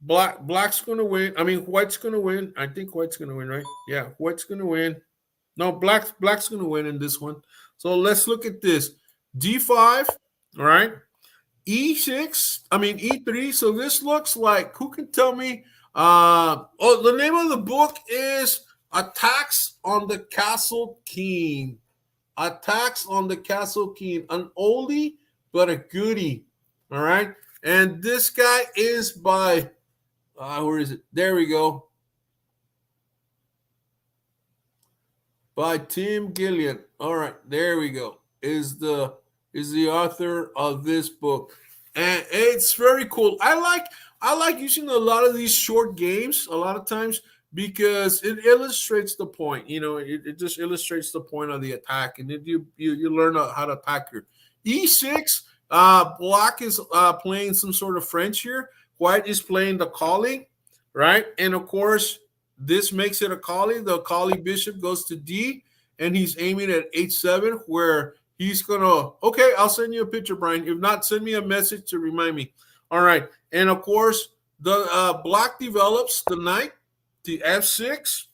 Black's going to win. I mean, white's going to win. I think white's going to win, right? Yeah, white's going to win. No, black's going to win in this one. So let's look at this. d5, all right? E6, I mean E3. So this looks like, who can tell me? The name of the book is Attacks on the Castle King. Attacks on the Castle King. An oldie, but a goodie. All right. And this guy is by, where is it? There we go. By Tim Gillian. All right. There we go. Is the author of this book, and it's very cool. I like using a lot of these short games a lot of times because it illustrates the point. You know, it just illustrates the point of the attack, and then you learn how to attack here. E6. Black is playing some sort of French here. White is playing the collie, right? And of course, this makes it a collie. The collie bishop goes to D, and he's aiming at H7, where he's gonna, okay, I'll send you a picture, Brian. If not, send me a message to remind me. All right. And of course, the black develops the knight to F6,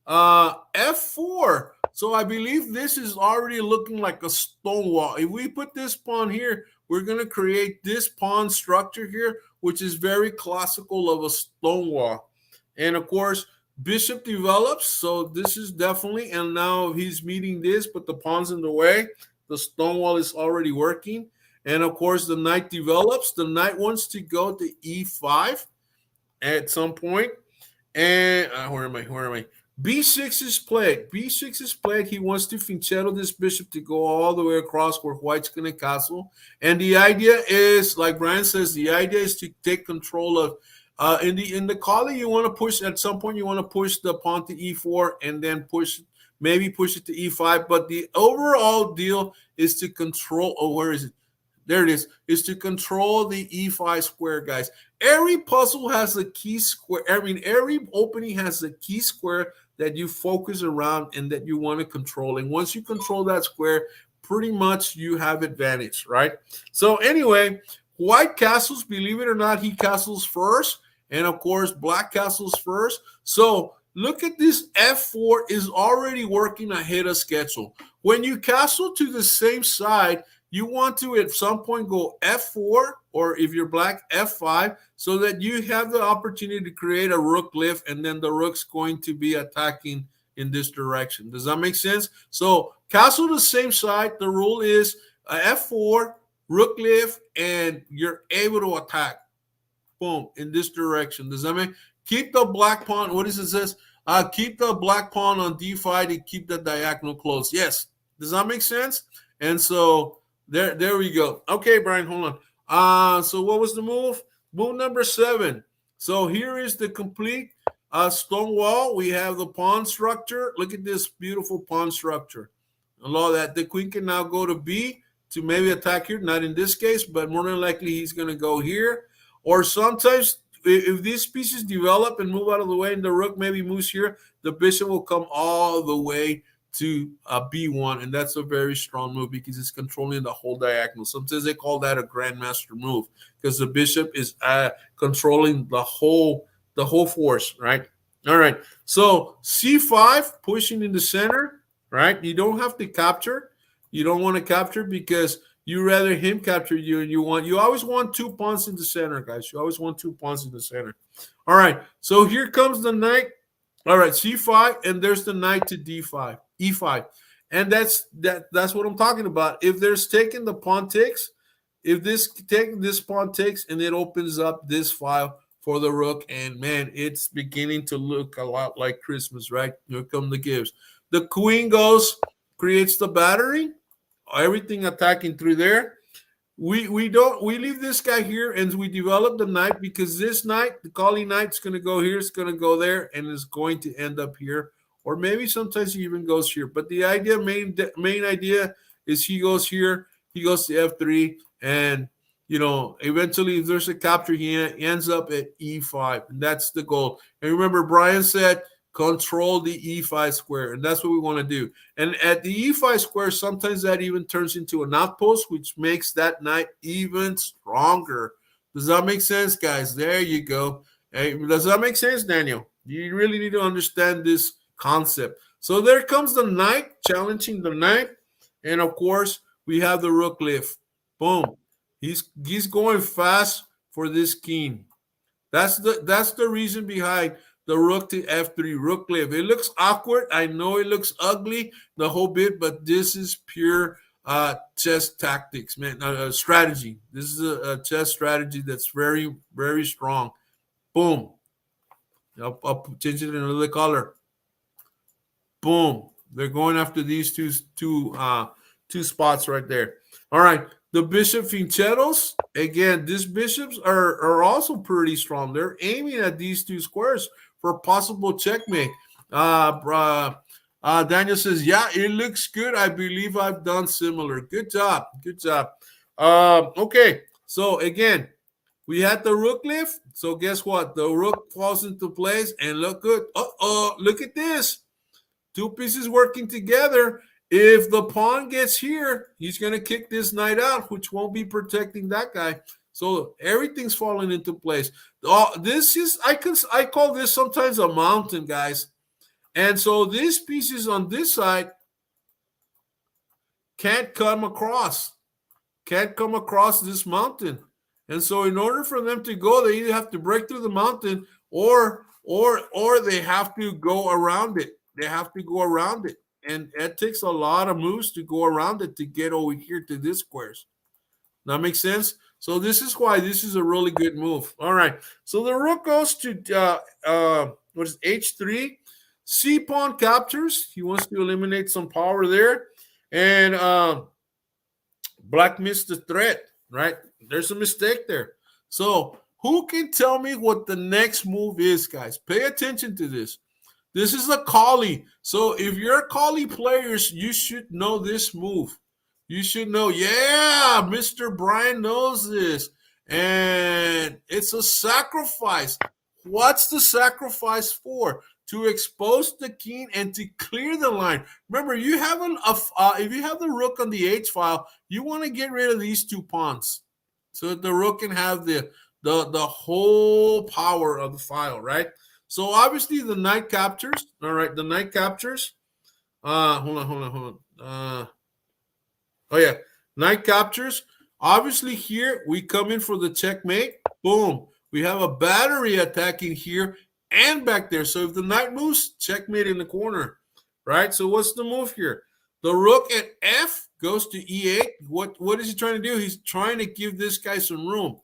F4. So I believe this is already looking like a stone wall. If we put this pawn here, we're going to create this pawn structure here, which is very classical of a stone wall. And of course, bishop develops. So this is definitely, and now he's meeting this, but the pawn's in the way. The stone wall is already working. And of course, the knight develops. The knight wants to go to E5 at some point. And where am I? B6 is played. B6 is played. He wants to finchetto this bishop to go all the way across where white's going to castle. And the idea is, like Brian says, the idea is to take control of, in the collie, you want to push, at some point, you want to push the pawn to E4 and then maybe push it to E5. But the overall deal is to control, where is it? There it is to control the E5 square, guys. Every puzzle has a key square. I mean, every opening has a key square that you focus around and that you want to control. And once you control that square, pretty much you have advantage, right? So anyway, white castles, believe it or not, he castles first. And of course, black castles first. So look at this. F4 is already working ahead of schedule. When you castle to the same side, you want to at some point go F4, or if you're black, F5, so that you have the opportunity to create a rook lift, and then the rook's going to be attacking in this direction. Does that make sense? So castle the same side. The rule is F4, rook lift, and you're able to attack. Boom, in this direction. Does that mean keep the black pawn? What is it says? Keep the black pawn on D5 to keep the diagonal closed. Yes. Does that make sense? And so there we go. Okay, Brian, hold on. So what was the move? Move number 7. So here is the complete stone wall. We have the pawn structure. Look at this beautiful pawn structure. Allow that. The queen can now go to B to maybe attack here. Not in this case, but more than likely he's going to go here. Or sometimes if these pieces develop and move out of the way and the rook maybe moves here, the bishop will come all the way to B1, and that's a very strong move because it's controlling the whole diagonal. Sometimes they call that a grandmaster move because the bishop is controlling the whole force, right? All right, so C5, pushing in the center, right? You don't have to capture. You don't want to capture because you rather him capture you, and you always want 2 pawns in the center, guys. You always want 2 pawns in the center. All right, so here comes the knight. All right, C5, and there's the knight to D5, E5. And that's what I'm talking about. If there's taken, the pawn takes, if this pawn takes, and it opens up this file for the rook, and man, it's beginning to look a lot like Christmas, right? Here come the gifts. The queen goes, creates the battery, everything attacking through there. We leave this guy here and we develop the knight, because this knight, the calling knight's going to go here, it's going to go there, and is going to end up here, or maybe sometimes he even goes here. But the main idea is he goes here, he goes to f3, and eventually if there's a capture, he ends up at e5, and that's the goal. And remember, Brian said control the e5 square, and that's what we want to do. And at the e5 square, sometimes that even turns into an outpost, which makes that knight even stronger. Does that make sense, guys? There you go. Hey, does that make sense, Daniel? You really need to understand this concept. So there comes the knight, challenging the knight, and of course we have the rook lift. Boom. He's going fast for this king. That's the reason behind the rook to f3, rook lift. It looks awkward. I know it looks ugly, the whole bit, but this is pure chess tactics, man. Strategy. This is a chess strategy that's very, very strong. Boom. I'll change it in another color. Boom. They're going after these two spots right there. All right. The bishop fincheros. Again, these bishops are also pretty strong. They're aiming at these two squares for possible checkmate. Daniel says, yeah, it looks good. I believe I've done similar. Good job. Good job. Okay. So again, we had the rook lift. So guess what? The rook falls into place, and look good. Look at this. Two pieces working together. If the pawn gets here, he's going to kick this knight out, which won't be protecting that guy. So everything's falling into place. This is, I call this sometimes a mountain, guys. And so these pieces on this side can't come across this mountain. And so in order for them to go, they either have to break through the mountain, or they have to go around it. They have to go around it. And it takes a lot of moves to go around it to get over here to this squares. That makes sense? So this is why this is a really good move. All right. So the rook goes to what is h3. C pawn captures. He wants to eliminate some power there. And black missed the threat, right? There's a mistake there. So who can tell me what the next move is, guys? Pay attention to this. This is a collie. So if you're collie players, you should know this move. You should know, yeah, Mr. Brian knows this. And it's a sacrifice. What's the sacrifice for? To expose the king and to clear the line. Remember, you have if you have the rook on the h file, you want to get rid of these two pawns so that the rook can have the whole power of the file, right? So obviously the knight captures. All right, the knight captures. Hold on. Oh yeah, knight captures. Obviously here we come in for the checkmate. Boom. We have a battery attacking here and back there. So if the knight moves, checkmate in the corner, right? So what's the move here? The rook at f goes to e8. What is he trying to do? He's trying to give this guy some room.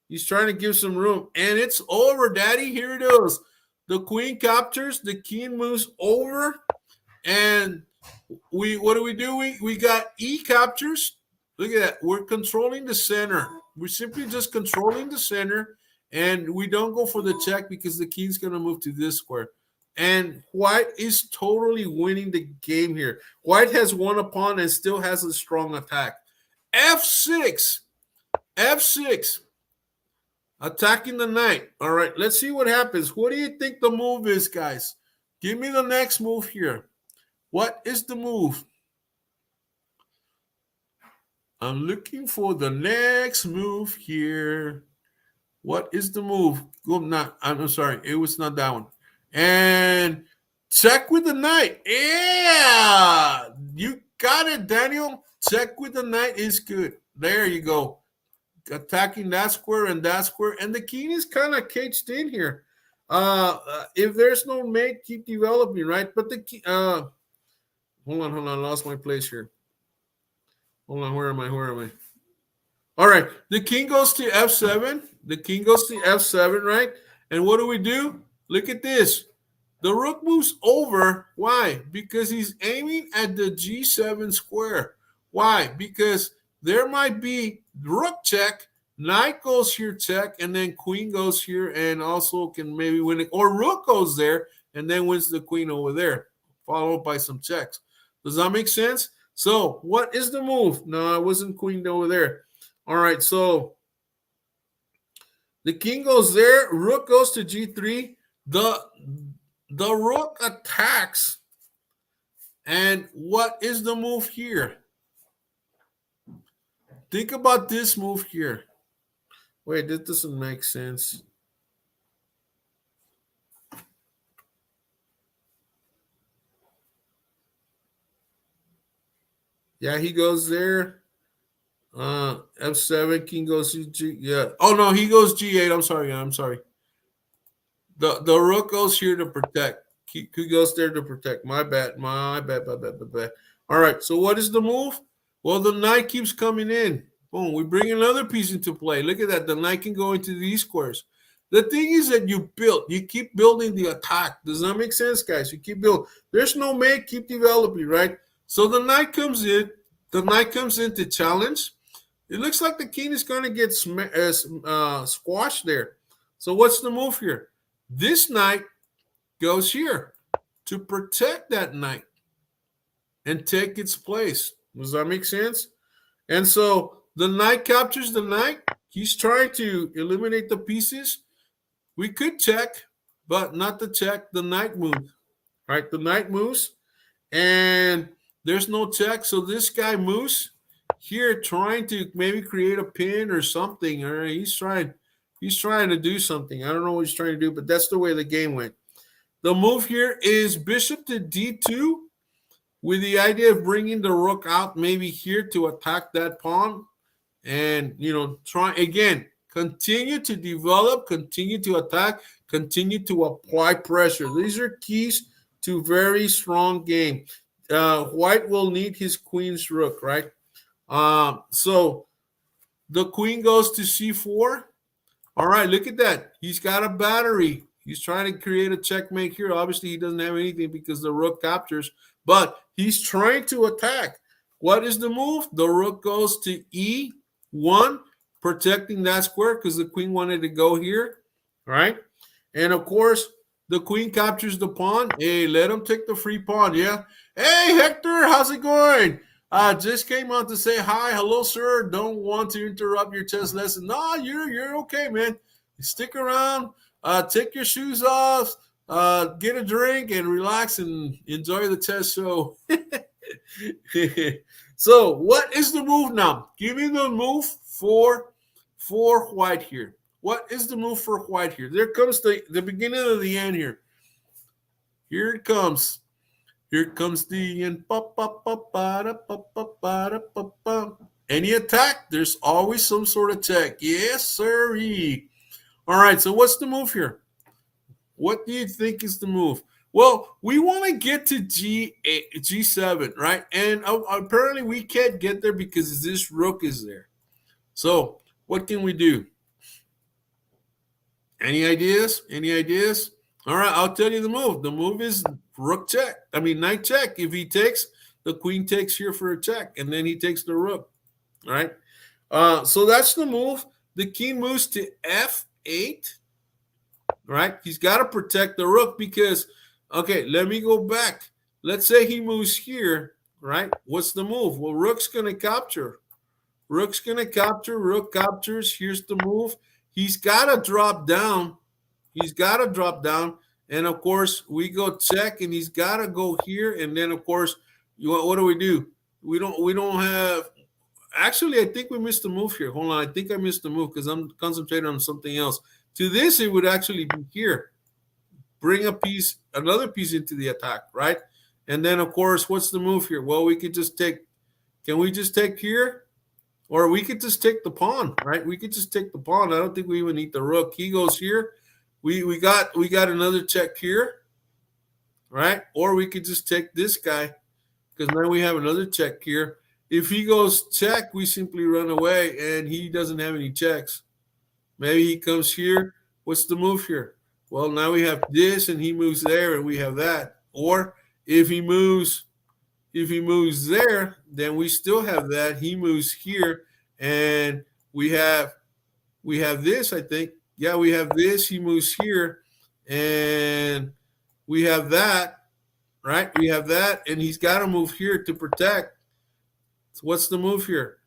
He's trying to give some room. And it's over, daddy. Here it is. The queen captures. The king moves over. And what do? We got e captures. Look at that. We're controlling the center. We're simply just controlling the center. And we don't go for the check because the king's going to move to this square. And white is totally winning the game here. White has won a pawn and still has a strong attack. F6. F6. Attacking the knight. All right, let's see what happens. What do you think the move is, guys? Give me the next move here. What is the move? I'm looking for the next move here. What is the move? I'm sorry. It was not that one. And check with the knight. Yeah. You got it, Daniel. Check with the knight is good. There you go. Attacking that square and that square. And the king is kind of caged in here. If there's no mate, keep developing, right? But the key, hold on. I lost my place here. Hold on. Where am I? All right. The king goes to f7. The king goes to f7, right? And what do? Look at this. The rook moves over. Why? Because he's aiming at the g7 square. Why? Because there might be rook check, knight goes here check, and then queen goes here and also can maybe win it. Or rook goes there and then wins the queen over there, followed by some checks. Does that make sense? So what is the move? No, it wasn't queen over there. All right, so the king goes there, rook goes to g3. The rook attacks. And what is the move here? Think about this move here. Wait, this doesn't make sense. Yeah, he goes there. F7, king goes to G. Yeah. Oh no, he goes G8. I'm sorry. The rook goes here to protect. He goes there to protect. My bad. All right. So what is the move? Well, the knight keeps coming in. Boom. We bring another piece into play. Look at that. The knight can go into these squares. The thing is that you keep building the attack. Does that make sense, guys? You keep building. There's no make, keep developing, right? So the knight comes in. The knight comes in to challenge. It looks like the king is going to get squashed there. So what's the move here? This knight goes here to protect that knight and take its place. Does that make sense? And so the knight captures the knight. He's trying to eliminate the pieces. We could check, but not to check. The knight moves. Right? The knight moves, and there's no check. So this guy moves here, trying to maybe create a pin or something. Or he's trying to do something. I don't know what he's trying to do, but that's the way the game went. The move here is bishop to d2 with the idea of bringing the rook out maybe here to attack that pawn. And, try again, continue to develop, continue to attack, continue to apply pressure. These are keys to very strong game. White will need his queen's rook, right? So the queen goes to c4. All right, look at that. He's got a battery. He's trying to create a checkmate here. Obviously, he doesn't have anything because the rook captures, but he's trying to attack. What is the move? The rook goes to e1, protecting that square because the queen wanted to go here, right? And, of course, the queen captures the pawn. Hey, let him take the free pawn, yeah? Hey, Hector, how's it going? Just came out to say hi. Hello, sir. Don't want to interrupt your chess lesson. No, you're okay, man. Stick around. Take your shoes off. Get a drink and relax and enjoy the chess show. So, what is the move now? Give me the move for white here. What is the move for white here? There comes the beginning of the end here. Here it comes. Here comes the end. Any attack, there's always some sort of check. Yes, sirree. All right, so what's the move here? What do you think is the move? Well, we want to get to G7, right? And apparently we can't get there because this rook is there. So what can we do? Any ideas? All right, I'll tell you the move. The move is rook check. Knight check. If he takes, the queen takes here for a check, and then he takes the rook. All right. So that's the move. The king moves to f8. Right? He's got to protect the rook because, okay, let me go back. Let's say he moves here, right? What's the move? Well, rook's going to capture. Rook captures. Here's the move. He's got to drop down. And, of course, we go check, and he's got to go here. And then, of course, what do? We don't have – actually, I think we missed the move here. Hold on. I think I missed the move because I'm concentrating on something else. To this, it would actually be here. Bring another piece into the attack, right? And then, of course, what's the move here? Well, we could just take – can we just take here? Or we could just take the pawn, right? We could just take the pawn. I don't think we even need the rook. He goes here. We got another check here, right? Or we could just take this guy because now we have another check here. If he goes check, we simply run away, and he doesn't have any checks. Maybe he comes here. What's the move here? Well, now we have this, and he moves there, and we have that. Or if he moves there, then we still have that. He moves here, and we have this. I think, yeah, we have this. He moves here, and we have that. Right? We have that, and he's got to move here to protect. So what's the move here?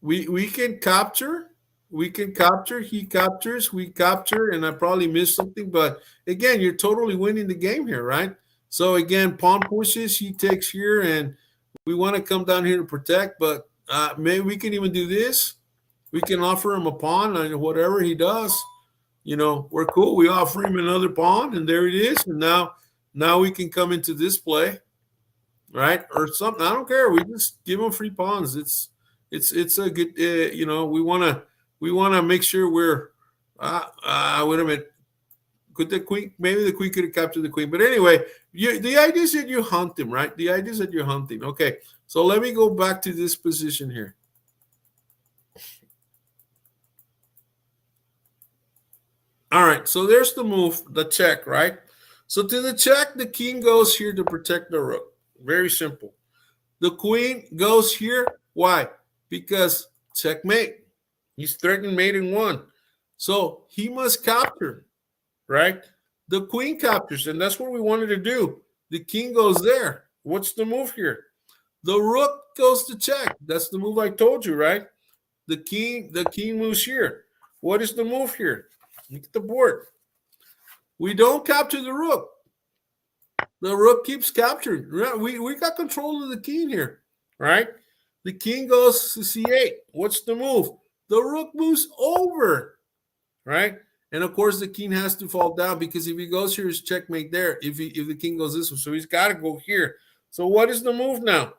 We can capture. We can capture. He captures. We capture, and I probably missed something. But again, you're totally winning the game here, right? So again, pawn pushes. He takes here, and we want to come down here to protect. But maybe we can even do this. We can offer him a pawn, and whatever he does, we're cool. We offer him another pawn, and there it is. And now we can come into this play, right? Or something. I don't care. We just give him free pawns. It's a good. We wanna make sure we're. Wait a minute. Could the queen? Maybe the queen could have captured the queen. But anyway, the idea is that you hunt him, right? The idea is that you're hunting. Okay. So let me go back to this position here. All right, so there's the move, the check, right? So to the check, the king goes here to protect the rook. Very simple. The queen goes here. Why? Because checkmate. He's threatening mate in one. So he must capture, right? The queen captures, and that's what we wanted to do. The king goes there. What's the move here? The rook goes to check. That's the move I told you, right? The king moves here. What is the move here? Look at the board. We don't capture the rook. The rook keeps capturing. We got control of the king here, right? The king goes to c8. What's the move? The rook moves over, right? And of course, the king has to fall down because if he goes here, it's checkmate there. If the king goes this way, so he's got to go here. So what is the move now?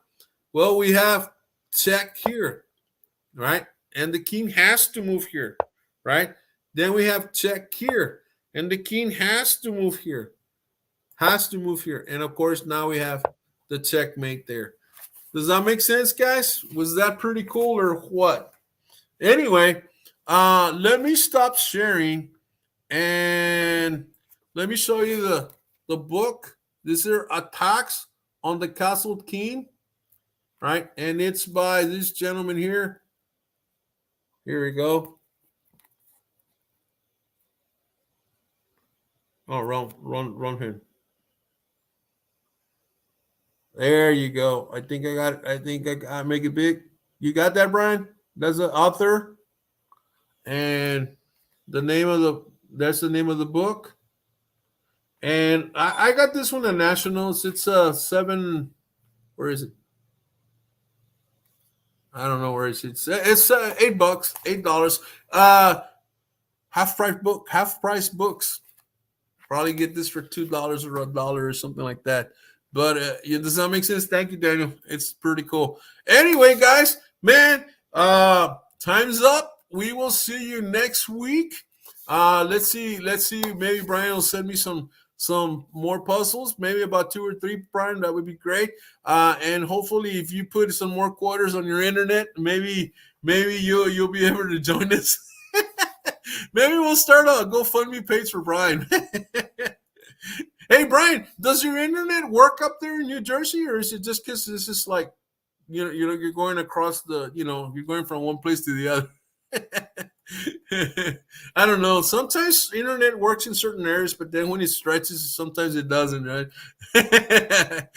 Well, we have check here, right? And the king has to move here, right? Then we have check here, and the king has to move here. And of course, now we have the checkmate there. Does that make sense, guys? Was that pretty cool or what? Anyway, let me stop sharing, and let me show you the book. These are attacks on the castled king, right? And it's by this gentleman here. Here we go. Oh, run him. There you go. I think I got it. I think I make it big. You got that, Brian? That's the author. And that's the name of the book. And I got this one at Nationals. It's 7. Where is it? I don't know where it's $8, $8. Half price books. Probably get this for $2 or $1 or something like that. But does that make sense? Thank you, Daniel. It's pretty cool. Anyway, guys, man, time's up. We will see you next week. Let's see. Maybe Brian will send me some more puzzles. Maybe about 2 or 3, Brian. That would be great. And hopefully, if you put some more quarters on your internet, maybe you'll be able to join us. Maybe we'll start a GoFundMe page for Brian. Hey, Brian, does your internet work up there in New Jersey, or is it just because this is like, you're going across you're going from one place to the other? I don't know. Sometimes internet works in certain areas, but then when it stretches, sometimes it doesn't, right?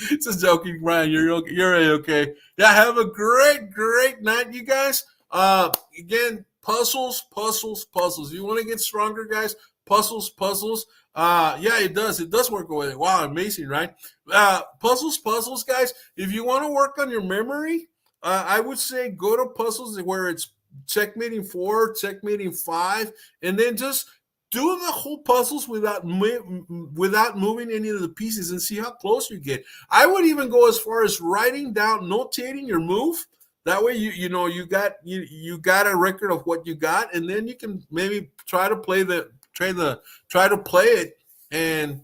Just joking, Brian. You're okay. You're okay. Yeah, have a great night, you guys. Again, puzzles. You want to get stronger, guys? Puzzles. Yeah, it does work away. Wow, amazing, right? Puzzles, guys. If you want to work on your memory, I would say go to puzzles where it's checkmating 4, checkmating 5, and then just do the whole puzzles without moving any of the pieces and see how close you get. I would even go as far as writing down, notating your move. That way, you got a record of what you got, and then you can maybe try to play it, and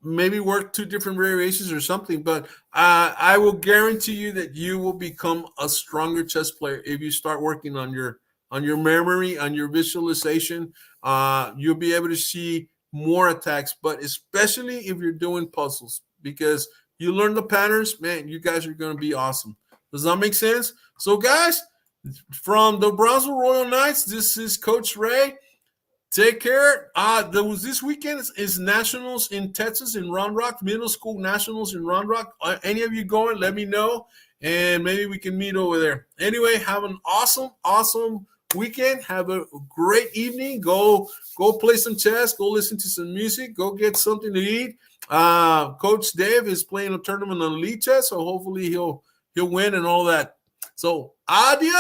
maybe work 2 different variations or something. But I will guarantee you that you will become a stronger chess player if you start working on your memory, on your visualization. You'll be able to see more attacks, but especially if you're doing puzzles, because you learn the patterns, man, you guys are going to be awesome. Does that make sense? So, guys, from the Brownsville Royal Knights, this is Coach Ray. Take care. There was this weekend is nationals in Texas in Round Rock, middle school nationals in Round Rock. Any of you going, let me know, and maybe we can meet over there. Anyway, have an awesome weekend. Have a great evening. Go play some chess. Go listen to some music. Go get something to eat. Coach Dave is playing a tournament on Elite Chess, so hopefully he'll win and all that. So, adios.